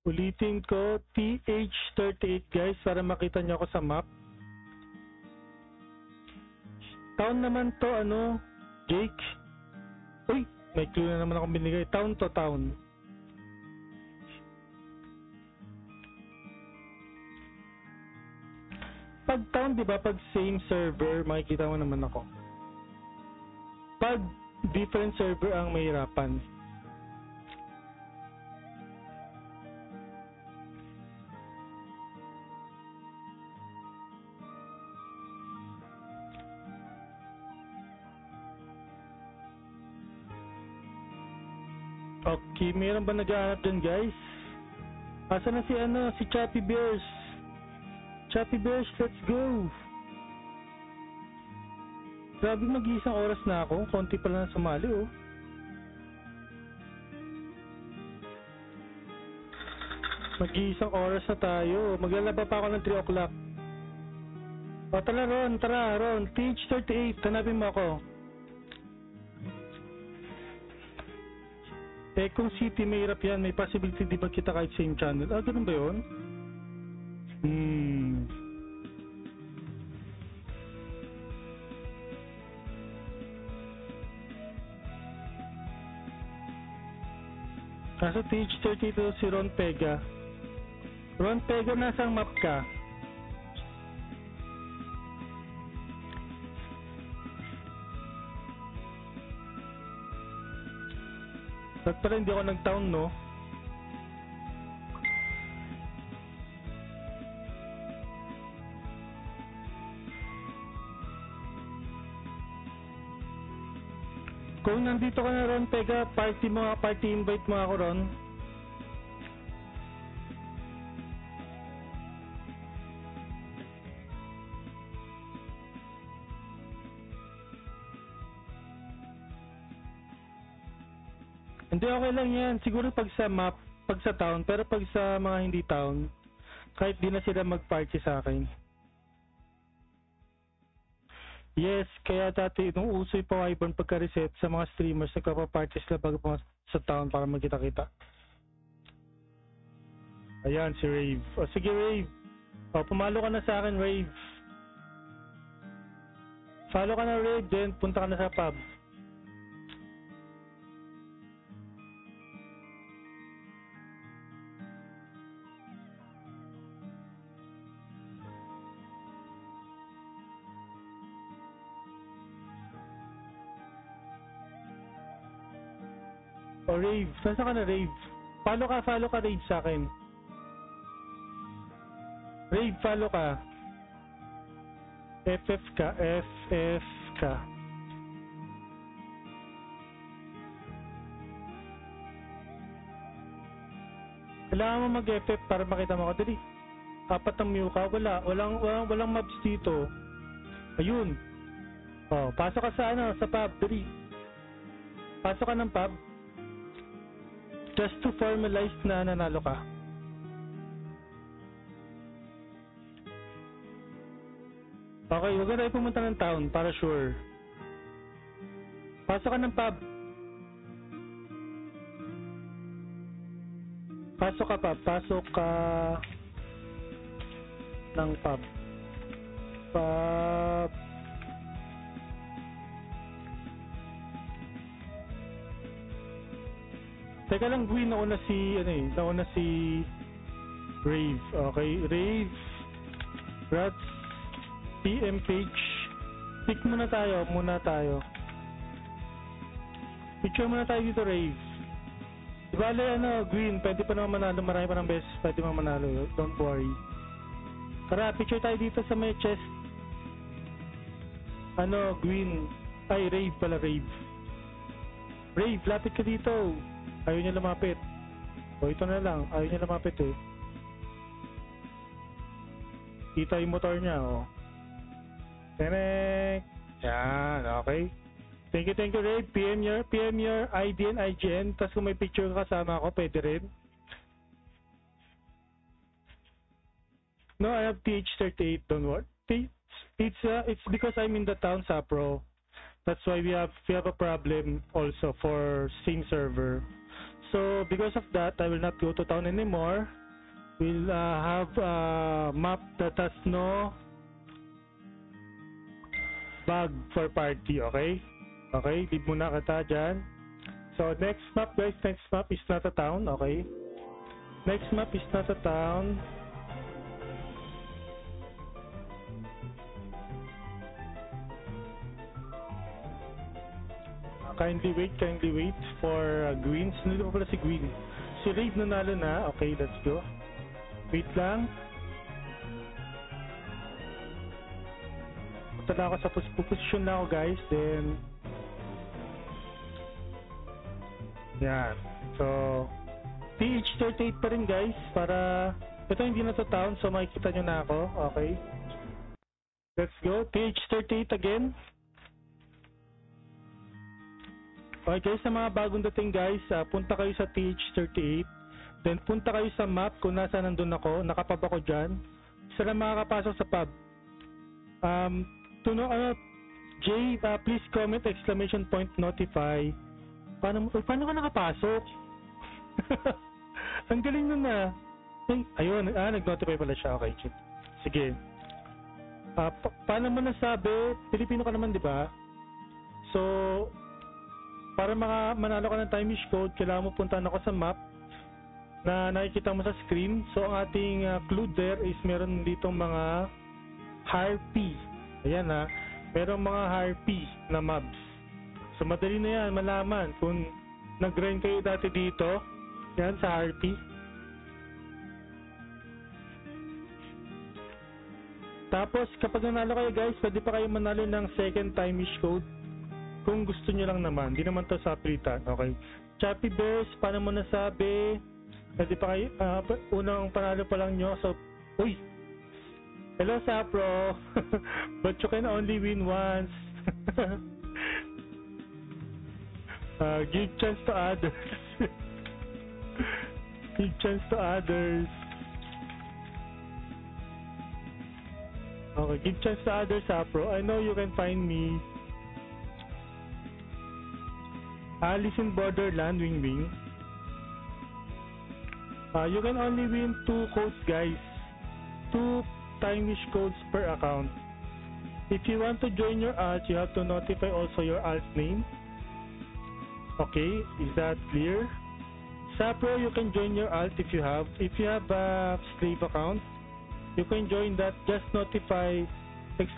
Ulitin ko, TH38, guys, para makita nyo ako sa map. Town naman to, ano, Jake? Uy, may clue na naman akong binigay. Town to, town. Pag town, di ba, pag same server, makikita mo naman ako. Pag different server ang mahirapan. Okay, meron ba nag-aanap dyan, guys? Asa na si Choppy Bears? Choppy Bears, let's go! Grabe, mag-iisang oras na ako. Konti pala na sumali, oh. Mag-iisang oras na tayo. Maglalaba pa ako ng 3 o'clock. O, tara, Ron. TH38, hanapin mo ako. Kung City, may hirap yan. May possibility di ba kita kahit same channel? Ah, ganun ba yun? Nasa TH32 si Ron Pega. Ron Pega, nasang map ka? Ba't pala hindi ako nag-town, no? Kung nandito ka na, Ron Pega, party invite mo ako, Ron. Hindi, okay lang yan. Siguro pag sa map, pag sa town, pero pag sa mga hindi town, kahit di na sila mag-party sa akin. Yes, kaya dati, nung uso yung pa-Wyvern pagka-reset sa mga streamers, nagpapaparty sila bago pa sa town para magkita-kita. Ayan, si Rave. O, sige, Rave. O, pumalo ka na sa akin, Rave. Follow ka na, Rave, then punta ka na sa pub. O, Rave. Saan ka na, Rave? Follow ka, Rave, sa akin. Rave, follow ka. FF ka. Kailangan mo mag-FF para makita mo ako. Dali. Apat ang mew ka. Walang mobs dito. Ayun. O, pasok ka sa pub. Dali. Pasok ka ng pub. Just to formalize na nanalo ka. Okay, huwag na tayo pumunta ng town para sure. Pasok ka ng pub. Pasok ka ng pub. Teka lang, Gwyn, nauna si Rave. Okay, Rave, Rats, PM page. Pick muna tayo. Picture muna tayo dito, Rave. Bale, Gwyn, pwede pa naman manalo. Marami pa ng beses pwede naman manalo. Don't worry. Tara, picture tayo dito sa may chest. Gwyn. Ay, Rave pala, Rave. Rave, lapit ka dito. Ayaw niya lumapit. O, ito na lang. Ayaw niya lumapit, eh. Kita yung motor niya, oh. Tenek! Yan, okay. Thank you, Raid. PM your ID and IGN. Tapos kung may picture ka kasama ako, pwede rin. No, I have TH38, don't worry. It's because I'm in the town, Sapro. That's why we have a problem also for same server. So because of that, I will not go to town anymore. We'll have a map that has no bug for party, okay? Okay, leave muna kita dyan. So next map guys, next map is not a town, okay? Next map is not a town. Kindly wait for Greens. Nandito pa pala si Green. Si Raid nanalo na. Okay, let's go. Wait lang. Punta na ako sa position na ako guys. Then yan. So TH38 pa rin guys. Para ito hindi na to town. So makikita nyo na ako. Okay. Let's go. TH38 again. Okay guys, sa mga bagong dating guys, punta kayo sa TH38. Then punta kayo sa map kung nasa nandun ako. Nakapub ako dyan. Isa lang makakapasok sa pub. Jay, please comment exclamation point notify. Paano ka nakapasok? Ang galing nun na. Ayun, nag-notify pala siya. Okay, sige. Paano mo nasabi? Pilipino ka naman, di ba? So, para manalo ka ng time code, kailangan mo puntahan ako sa map na nakikita mo sa screen. So, ang ating clue there is meron ditong mga harpy. Ayan ha. Merong mga harpy na mobs. So, madali na yan malaman kung nag-grind kayo dati dito. Yan sa harpy. Tapos, kapag nanalo kayo guys, pwede pa kayo manalo ng second time code. Kung gusto nyo lang naman, di naman to sa pilitan, okay? Choppy Bears, paano mo nasabi? Pwede pa kayo, unang panalo pa lang nyo, so, uy! Hello, Sapro! But you can only win once. Give chance to others. Give chance to others. Okay, give chance to others, Sapro. I know you can find me. Alice in Borderland, Wing. You can only win 2 codes, guys. 2 time codes per account. If you want to join your alt, you have to notify also your alt name. Okay, is that clear? Sapro, you can join your alt if you have. If you have a slave account, you can join that. Just notify just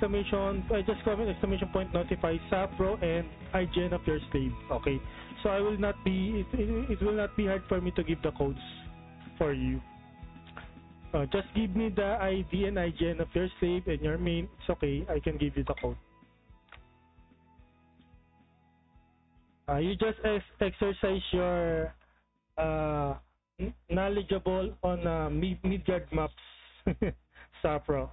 comment exclamation point notify Sapro and IGN of your slave. Okay, so I will not be it will not be hard for me to give the codes for you. Just give me the ID and IGN of your slave and your main. It's okay, I can give you the code. You just exercise your knowledgeable on Midgard maps, Sapro.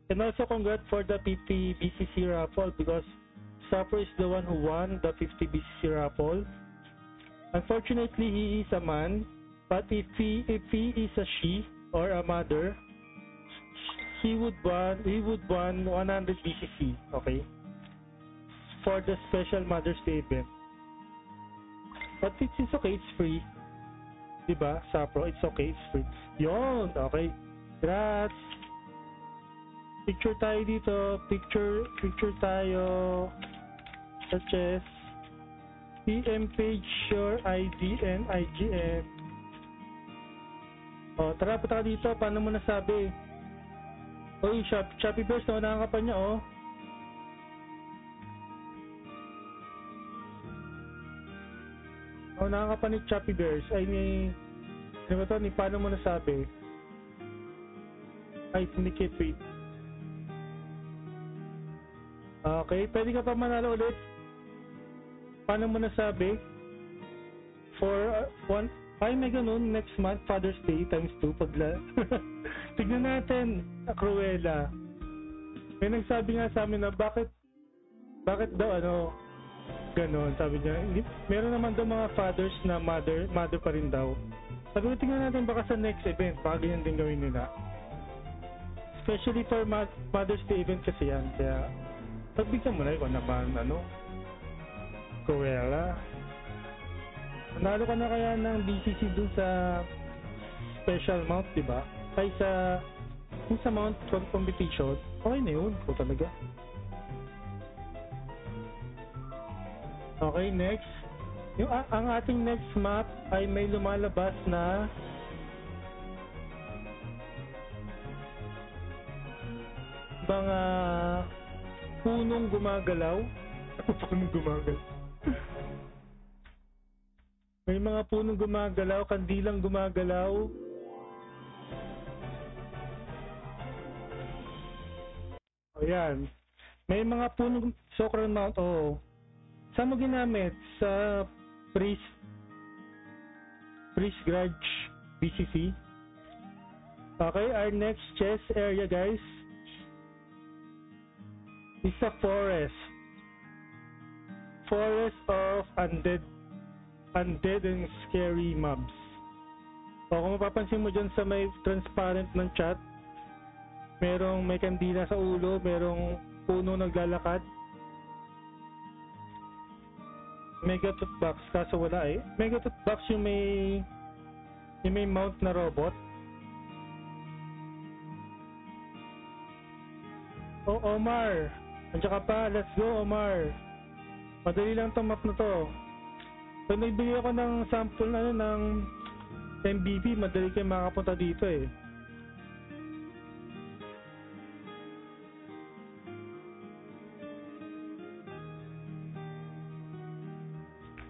And also congrats for the 50 BCC raffle because Sapro is the one who won the 50 BCC raffle. Unfortunately, he is a man, but if he is a she or a mother, he would won 100 BCC, okay? For the special Mother's Day event. But it's okay, it's free. Diba, Sapro? It's okay, it's free. Yon, okay. Congrats. Picture tayo dito. Picture tayo. Such as PM page, your ID and IGN. Tara, punta ka dito. Paano mo nasabi? Uy, Choppy Bears, naunahan ka pa niya, oh. Naunahan ka pa ni Choppy Bears. Ay, ano ba to? Paano mo nasabi? Ay, Nikit, wait. Okay, pwede ka pa manalo ulit. Paano mo nasabi? For ay may ganun, next month, Father's Day times 2 pagla. Tignan natin, Cruella. May nagsabi nga sa amin na bakit Bakit daw ganon? Sabi niya, meron naman daw mga fathers na mother pa rin daw. Sabi ko, tingnan natin baka sa next event, baka ganyan din gawin nila. Especially for Mother's Day event kasi yan, kaya pagbigyan mo na yun naman, Cruella. Nanalo ka na kaya ng BCC dun sa special mount, diba? Ay sa mount competition, okay na yun ko talaga. Okay, next. Ang ating next map ay may lumalabas na mga punong gumagalaw. Punong gumagalaw. May mga punong gumagalaw, kandilang gumagalaw. Ayan. May mga punong Soccer Mount, Saan mo ginamit? Sa Priest Grudge BCC. Okay, our next chess area, guys, is a forest. Forest of undead and scary mobs. Kung mapapansin mo dyan sa may transparent ng chat, may kandila sa ulo, merong puno naglalakad. Megatooth box, kaso wala eh. Megatooth box yung may mount na robot. Omar, andiyan ka pa, let's go Omar. Madali lang tong map na to. So nagbigay ako ng sample ng MVP, madali kayo makapunta dito eh.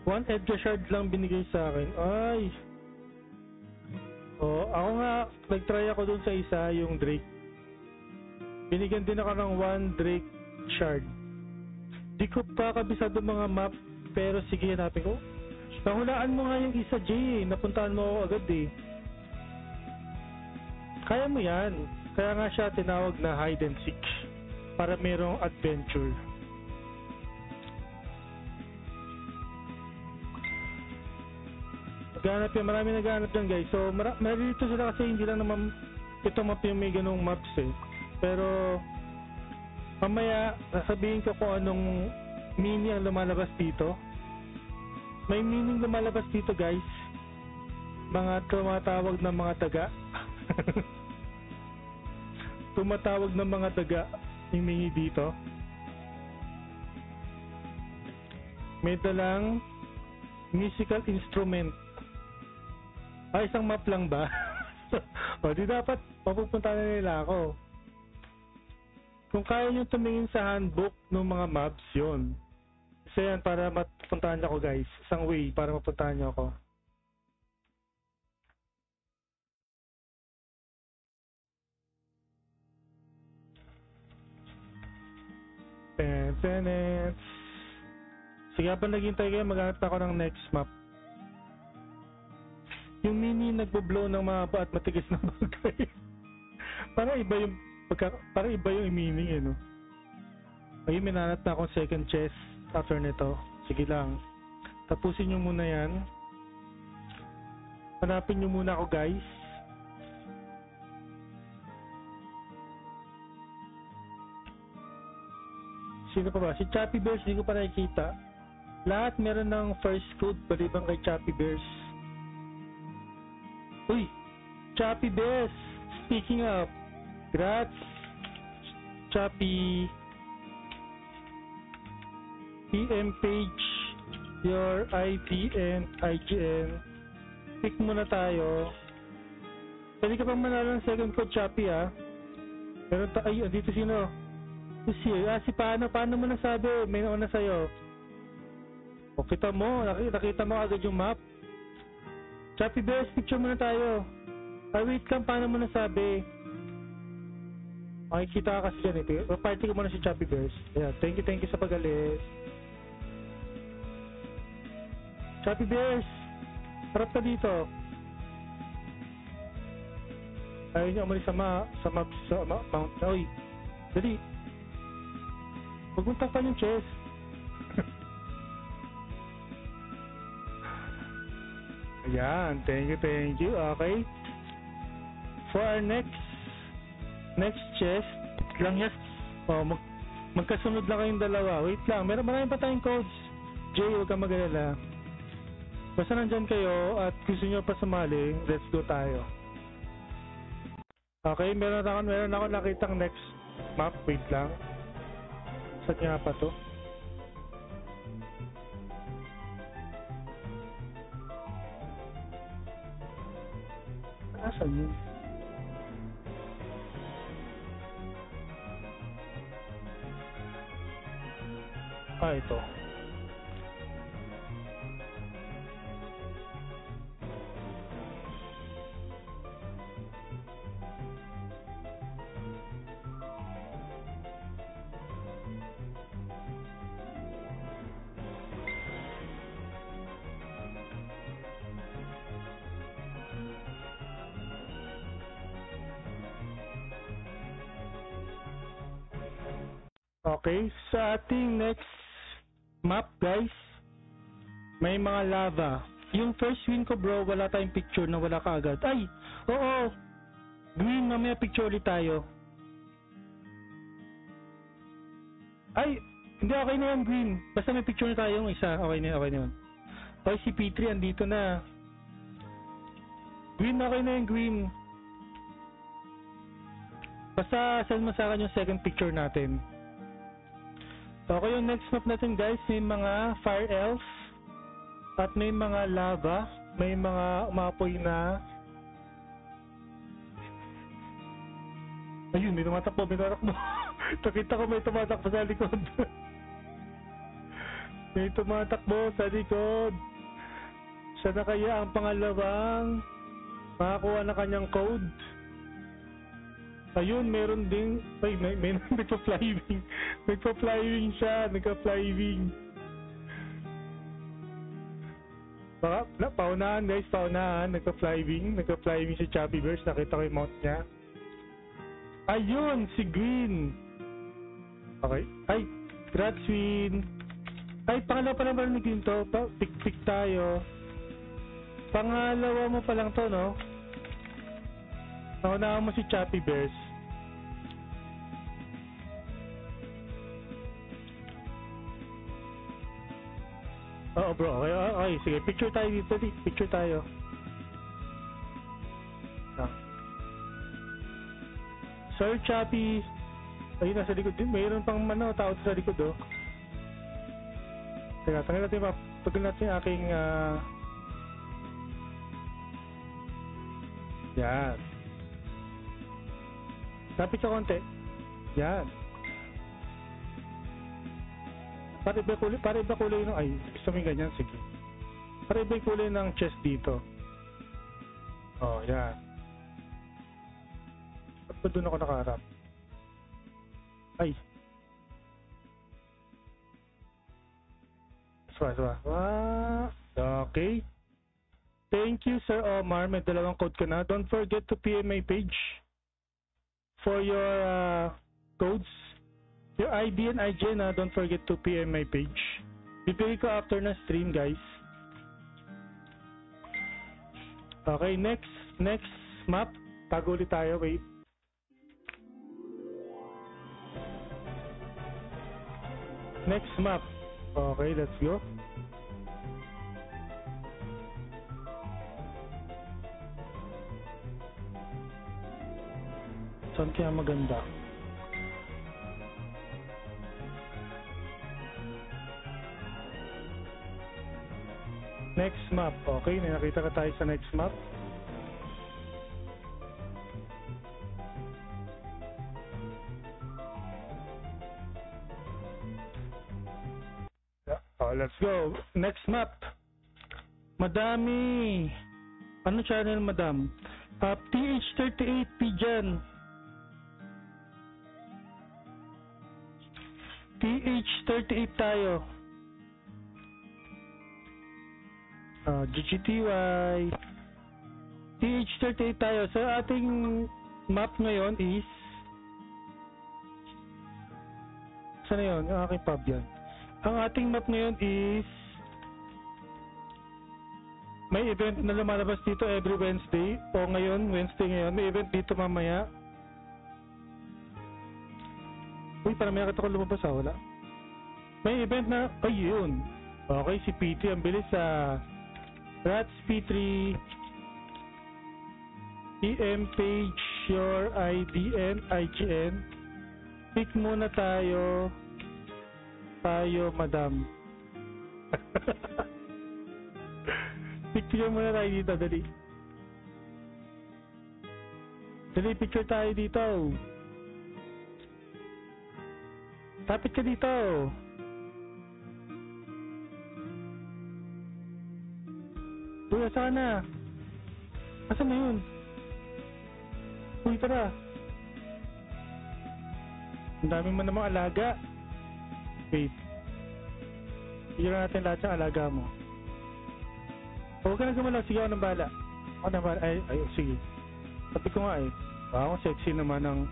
One Edge Shard lang binigay sa akin. Ay! Ako nga, nag-try ako dun sa isa, yung Drake. Binigyan din ako ng 1 Drake Shard. Di ko pa kabisado mga map, pero sige, hanapin ko. Nahulaan mo nga yung isa, Jay. Napuntahan mo ako agad eh. Kaya mo yan. Kaya nga siya tinawag na hide and seek. Para merong adventure. Naghanap yan, marami naghanap dyan guys. So marito sila kasi hindi lang naman ito map yung may ganung maps eh. Pero mamaya sasabihin ko kung anong mini ang lumalabas dito. May meaning lumalabas dito guys. Mga tumatawag ng mga daga. Tumatawag ng mga daga yung mini dito. May dalang musical instrument. Isang map lang ba? Di dapat mapupunta na nila ako. Kung kaya nyo tumingin sa handbook ng mga maps, yun. Kasi yan, para mapuntahan ako guys. Isang way para mapuntahan nyo ako. Sige, habang naghintay kayo, maghanap ako ng next map. Yung mini nagbo-blow ng mga at matigas na bagay. Para iba yung meaning eh, no? Ayun, minanat na akong second chest after nito. Sige lang. Tapusin nyo muna yan. Hanapin nyo muna ako guys. Sino pa ba? Si Choppy Bears, hindi ko pa nakikita. Lahat meron ng first food, balibang kay Choppy Bears. Uy! Choppy Bears! Speaking of, grats! Choppy! PM page your ID and IGN. Pick muna tayo. Pwede ka pang manalo ng second code, Choppy ah. Meron ay, dito sino? Si paano mo nasabi? May nauna sa'yo. O kita mo, nakita mo agad yung map. Choppy Bears, picture muna tayo. Wait lang, paano mo nasabi? Makikita ka kasi dyan eh. Party ko muna si Choppy Bears. Yeah, thank you sa pag-alis. Choppy Bears, harap ka dito. Ayaw niya umalis sa map, sa mount. Uy, dali. Huwag mong takpan yung chest. Ayan, thank you. Okay. For our next chest, lang yes. Magkasunod lang kayong dalawa. Wait lang, marami pa tayong codes. Jay, huwag kang mag-alala. Basta nandyan kayo at gusto nyo pa sumali, let's go tayo. Okay, meron ako nakitang next map. Wait lang. Saan nga pa to? Asan yun? Ito. Okay, sa ating next map guys, may mga lava. Yung first win ko bro, wala tayong picture na wala ka agad. Ay, oo. Green, mamaya picture ulit tayo. Ay, hindi, okay na yan green. Basta may picture na tayo yung isa. Okay na yan. Okay, si P3 andito na. Green, okay na yung green. Basta send mo sa akin yung second picture natin. Okay, yung next map natin guys, may mga fire elves at may mga lava, may mga umapoy na. Ayun, may tumatakbo. Nakita ko may tumatakbo sa likod. May tumatakbo sa likod. Siya na kaya ang pangalawang makakuha na kanyang code. Ayun, meron ding, may nagpa-flying. Nagpa-flying siya, nagpa-flying. Baka, paunahan guys, nagpa-flying si Chubby Bears, nakita ko yung mount niya. Ayun, si Green. Okay, ay, Gratswin. Ay, pangalawa pa naman ni Green to, pick tayo. Pangalawa mo pa lang to, no? Naunahan mo si Chubby Bears. Oo bro, okay, sige, picture tayo dito, picture tayo. Sir Chappy, ayun nasa likod din, mayroon pang tao sa likod oh. Teka, tanggal natin yung aking yan. Lapit ka konti. Yan. Para iba kulay ng, ay, gusto mo yung ganyan, sige. Para iba yung kulay ng chest dito. Oh, yan. Ba't ba doon ako nakaharap? Ay. Okay. Thank you, Sir Omar. May dalawang code ka na. Don't forget to PM my page for your codes. Your ID and IGN, don't forget to PM my page. Bibigay ko after na stream, guys. Okay, next map. Tago ulit tayo, wait. Next map. Okay, let's go. Saan kaya maganda? Next map. Okay, nakita ka tayo sa next map. Let's go. Next map. Madami. Ano channel, madam? TH38 Pigeon. TH38 tayo. GGTY. TH38 tayo. So ating map ngayon is, saan na yun? Ang aking pub yan. Ang ating map ngayon is May event na lumalabas dito every Wednesday. O ngayon, Wednesday ngayon. May event dito mamaya. Uy, parang may nakita ko lumabas Wala. May event na... Ay, yun. Okay, si P3. Ang bilis sa... Rats P3. EM page your IDN, IGN. Pick muna tayo. Madam. Picture muna tayo dito, dali. Dali, picture tayo dito. Tapit ka dito. Uy, saan na? Asan na yun? Uy, tara. Ang dami mo namang alaga. Wait. Picture natin lahat ng alaga mo. Huwag ka na gumalaw. Sige, ako nang bala. Ay, sige. Sabi ko nga Wow, sexy naman ang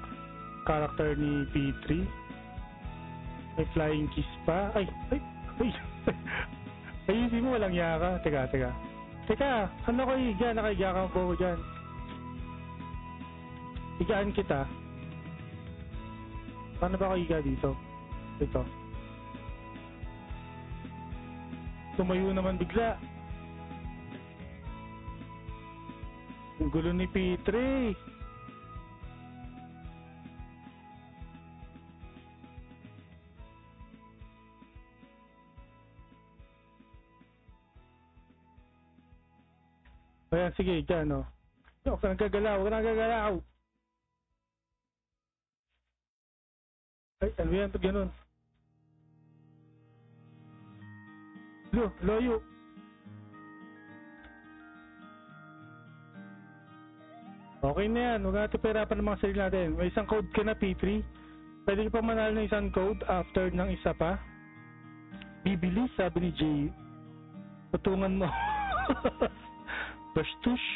character ni P3. May flying kiss pa. Ay. Ayusin mo, walang yaka. Teka. Saan ako higa? Nakahiga ka po ko dyan. Higaan kita. Paano ba ako higa dito? Ito. Tumayo naman bigla. Ang gulo ni P3. Ayan, sige, dyan, Huwag ka nagagalaw. Ay, ano yan? Ito ganun. Loyo. Okay na yan. Huwag natin pahirapan ng mga sarili natin. May isang code ka na, P3. Pwede ka pa manalo ng isang code after ng isa pa. Bibili, sabi ni Jay. Patungan mo. Bastush.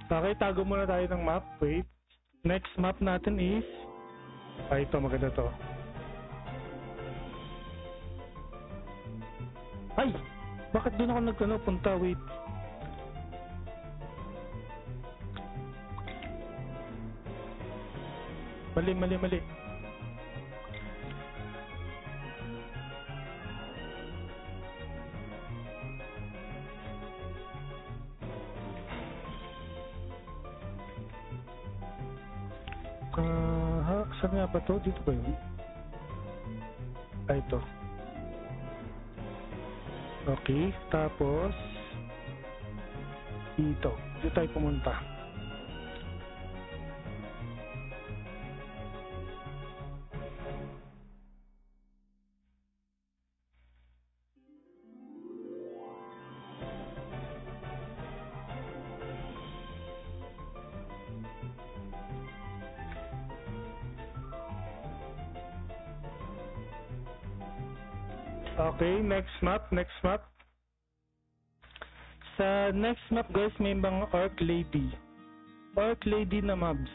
Okay, tago muna tayo ng map. Wait. Next map natin is... ito, maganda to. Ay! Bakit doon ako punta? Wait. Mali. Saan nga ba to? Dito ba yun? Ito. Okay, tapos dito tayo pumunta. Okay, next map. Sa next map guys, may mga Orc Lady na mobs.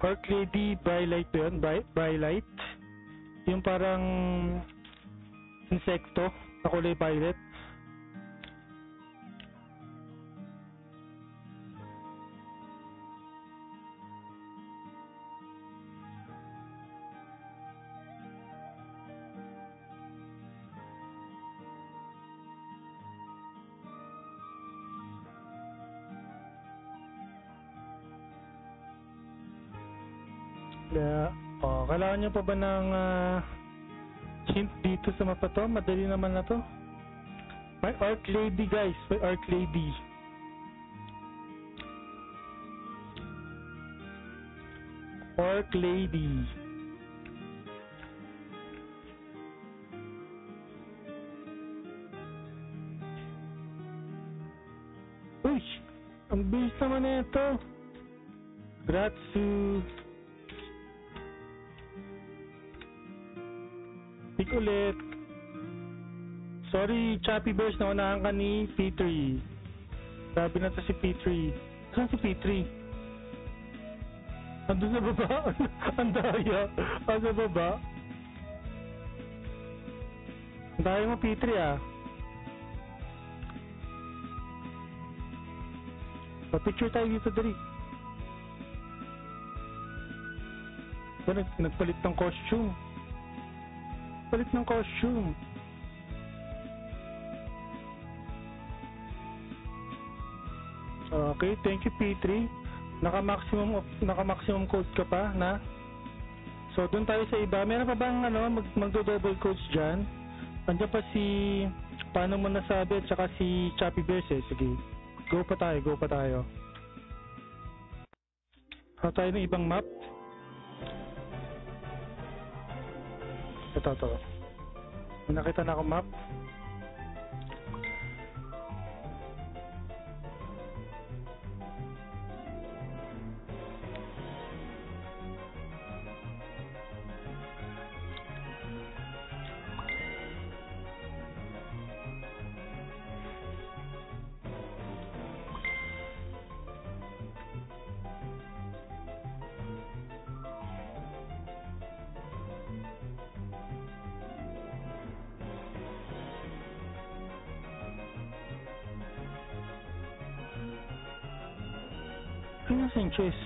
Orc Lady, Brylight ba yun? Brylight. Yung parang insekto na kulay violet. Kailangan nyo pa ba ng hint dito sa mapa to? Madali naman na to. May Orc Lady guys. May Orc Lady. Orc Lady. Uy! Ang bilis naman na ito. Gratsu. Pick ulit. Sorry, Choppy Bears, naunahan ka ni P3. Sabi na to si P3. Saan si P3? Andun sa baba? Ang daya. Sa baba? Ang dami mo P3 ah. Pa-picture tayo dito dali. Nagpalit ng costume. Palit ng costume. Okay, thank you P3. Naka-maximum code ka pa na. So doon tayo sa iba. Meron pa bang magdo-double codes diyan? Andiyan pa si paano mo nasabi at saka si Choppy Bears eh. Sige. Go pa tayo. Ano tayo ng ibang map? Ito. May nakita na akong map. Ano nasa yung chess?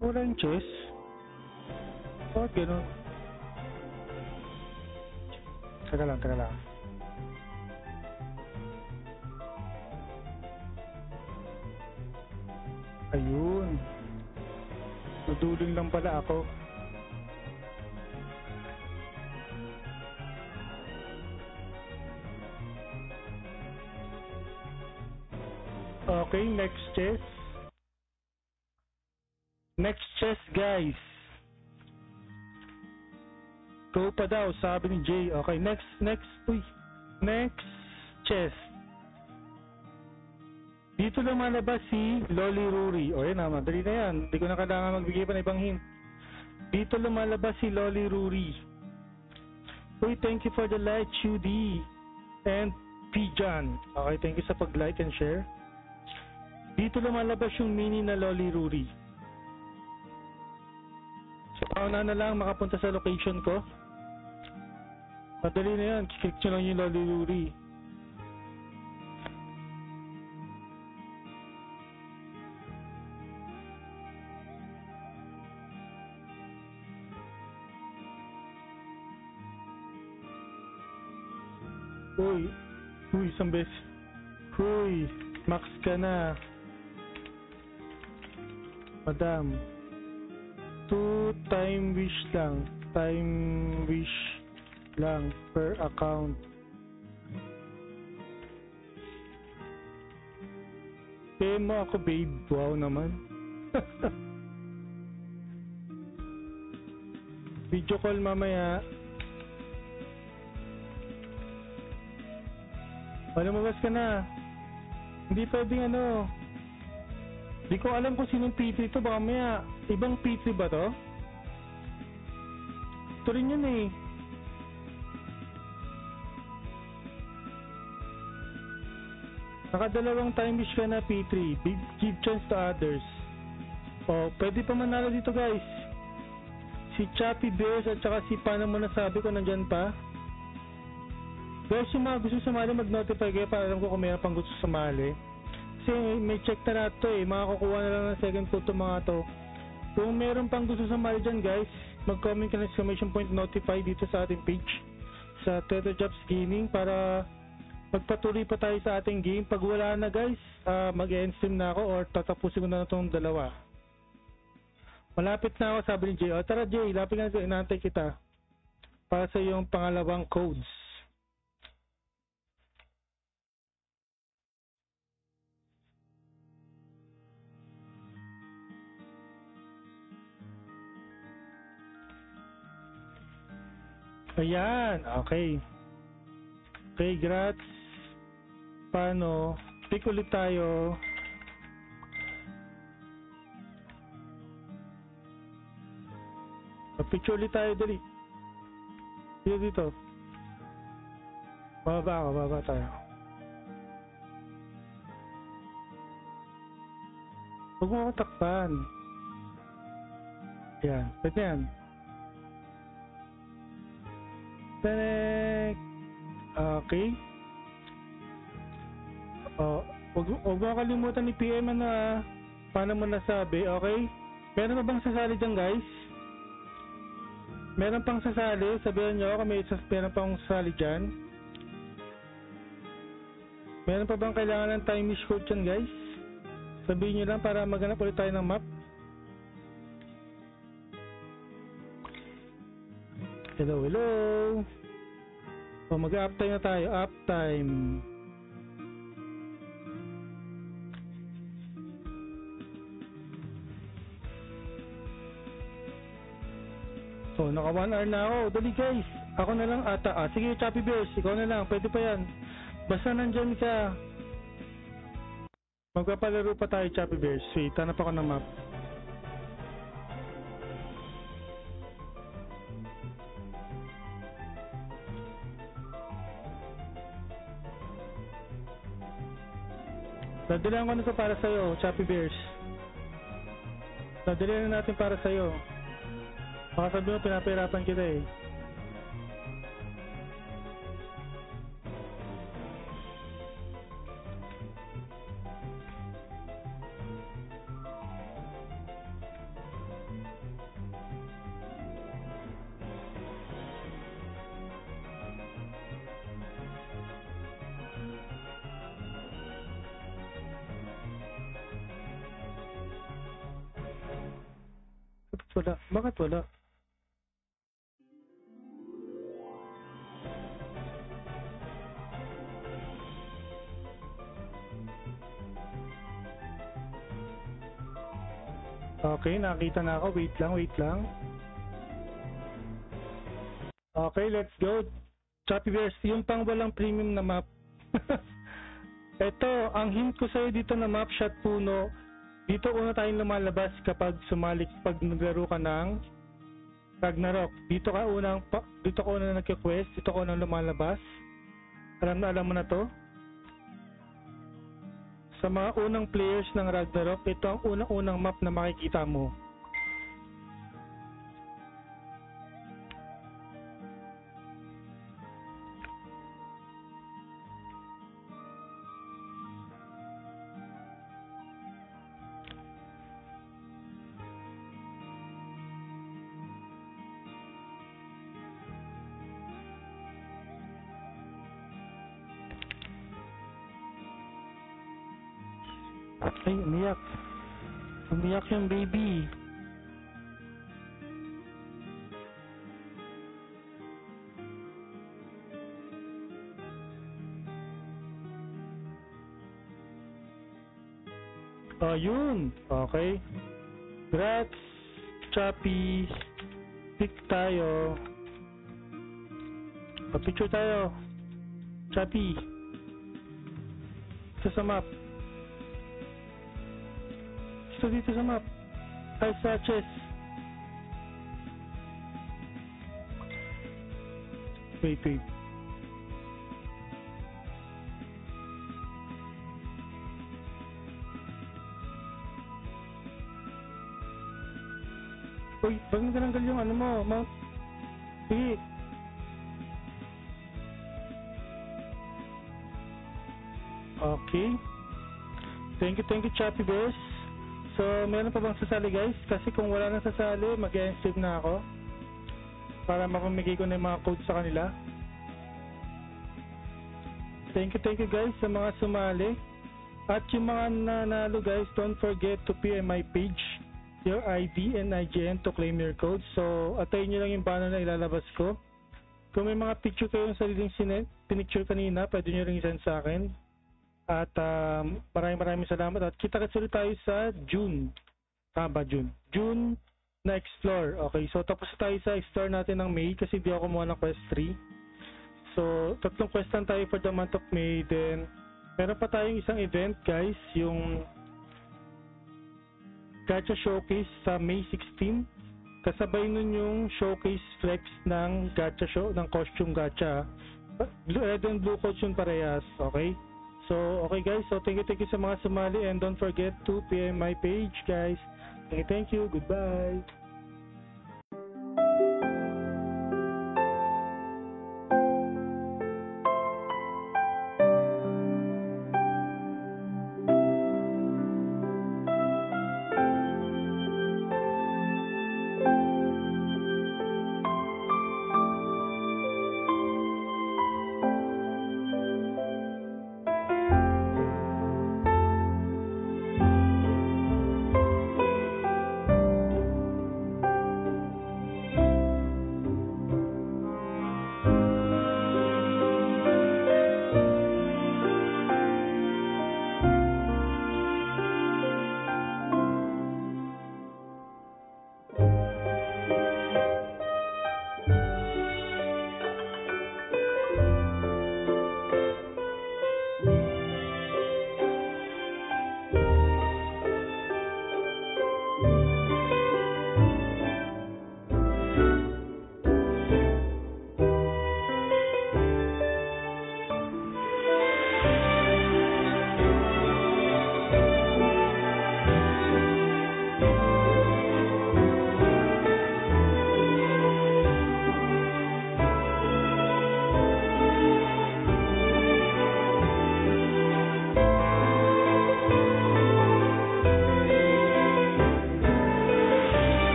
Wala yung chess? Bakit gano'n? Teka lang. Ayun. Naduling lang pala ako. Okay, next chess. Next chess, guys. Go pa daw, sabi ni Jay. Okay, next chess. Dito lumalabas si Lolly Ruri. O yan naman, dali na yan. Hindi ko na kailangan magbigay pa ng ibang hint. Dito lumalabas si Lolly Ruri. Uy, thank you for the like, Judy. And P-John. Okay, thank you sa pag-like and share. Dito lumalabas yung mini na Lolly Ruri. So, pauna na lang makapunta sa location ko. Madali na yan. Click nyo lang yung Lolly Ruri. Uy, isang beses. Uy, max ka na. Madam, 2 time wish lang per account. Pay mo ako babe, wow naman. Video call mamaya. Lumabas ka na. Hindi pwedeng Di ko alam kung sinong P3 to. Baka maya, ibang P3 ba to? Ito rin yun eh. Nakadalawang time wish ka na P3. Give chance to others. O, pwede pa manalo dito guys. Si Choppy Bears at saka si paano mo nasabi ko nandyan pa. Guys, yung mga gusto sumali, mag-notify kayo para alam ko kung mayroon pang gusto sumali. Kasi may check na nato eh. Makakukuha na lang ng second photo mga to. Kung meron pang gusto sumali dyan guys, mag-comment ka ng exclamation point notify dito sa ating page sa Tether Jobs Gaming para magpatuloy pa tayo sa ating game. Pag wala na guys, mag-end stream na ako or tatapusin ko na itong dalawa. Malapit na ako, sabi ni Jay. O tara Jay, lapit na ito, inaantay kita para sa iyong pangalawang codes. Ayan, okay. Okay, grats. Paano? Pick ulit tayo. Picture ulit tayo, dali. Dito. Bababa tayo. Huwag mo matakpan. Yan, pwede yan. Tanek. Okay. Huwag mo kalimutan ni PM paano mo nasabi, okay? Meron na bang sasali dyan, guys? Meron pang sasali? Sabihan nyo kung meron pang sasali dyan. Meron pa bang kailangan ng time is code dyan, guys? Sabihin nyo lang para maghanap ulit tayo ng map. Hello. Mag-uptime na tayo. Uptime. So, naka 1 hour na ako. Dali guys. Ako na lang ata. Sige, Choppy Bears. Ikaw na lang. Pwede pa yan. Basta nandyan ka. Magpapalaro pa tayo, Choppy Bears. Wait, hanap ako ng map. Dadalihan ko na ito para sa'yo, Choppy Bears. Dadalihan na natin para sa'yo. Baka sabi mo, pinapahirapan kita eh. Wala. Bakit wala? Okay, nakita na ako. Wait lang. Okay, let's go. Choppy Bears, yung pang walang premium na map. Ito, ang hint ko sa'yo dito na map shot puno. Dito una tayong lumalabas kapag pag naglaro ka ng Ragnarok. Dito ka unang nagki-quest, dito ka unang lumalabas. Alam mo na to. Sa mga unang players ng Ragnarok, ito ang unang map na makikita mo. Ay, umiyak. Umiyak yung baby. Oh, yun. Okay. Congrats, Choppy. Pick tayo. Pa-picture tayo. Choppy. Ito sa map. Dito sa map. Ay, sa chest. Wait. Uy, pag nagalanggal yung ano mo, mount. Sige. Okay. Thank you, Choppy Bears. So, meron pa bang sasali guys? Kasi kung wala nang sasali, mag-e-save na ako para mapamigay ko na yung mga codes sa kanila. Thank you guys sa mga sumali. At yung mga nanalo guys, don't forget to PM my page, your ID and IGN to claim your codes. So, atayin nyo lang yung banner na ilalabas ko. Kung may mga picture kayong sariling pinicture kanina, pwede nyo rin isend sa akin. At maraming salamat. At kita-kits ulit tayo sa June. June na explore. Okay, so tapos tayo sa explore natin ng May kasi di ako kumuha ng quest 3. So, 3 quest lang tayo for the month of May. Then, meron pa tayong isang event guys, yung Gacha Showcase sa May 16. Kasabay nun yung Showcase Flex ng Gacha Show, ng Costume Gacha. Red and blue codes yun parehas. Okay? So, okay guys. So, thank you sa mga sumali and don't forget to PM my page guys. Thank you. Goodbye.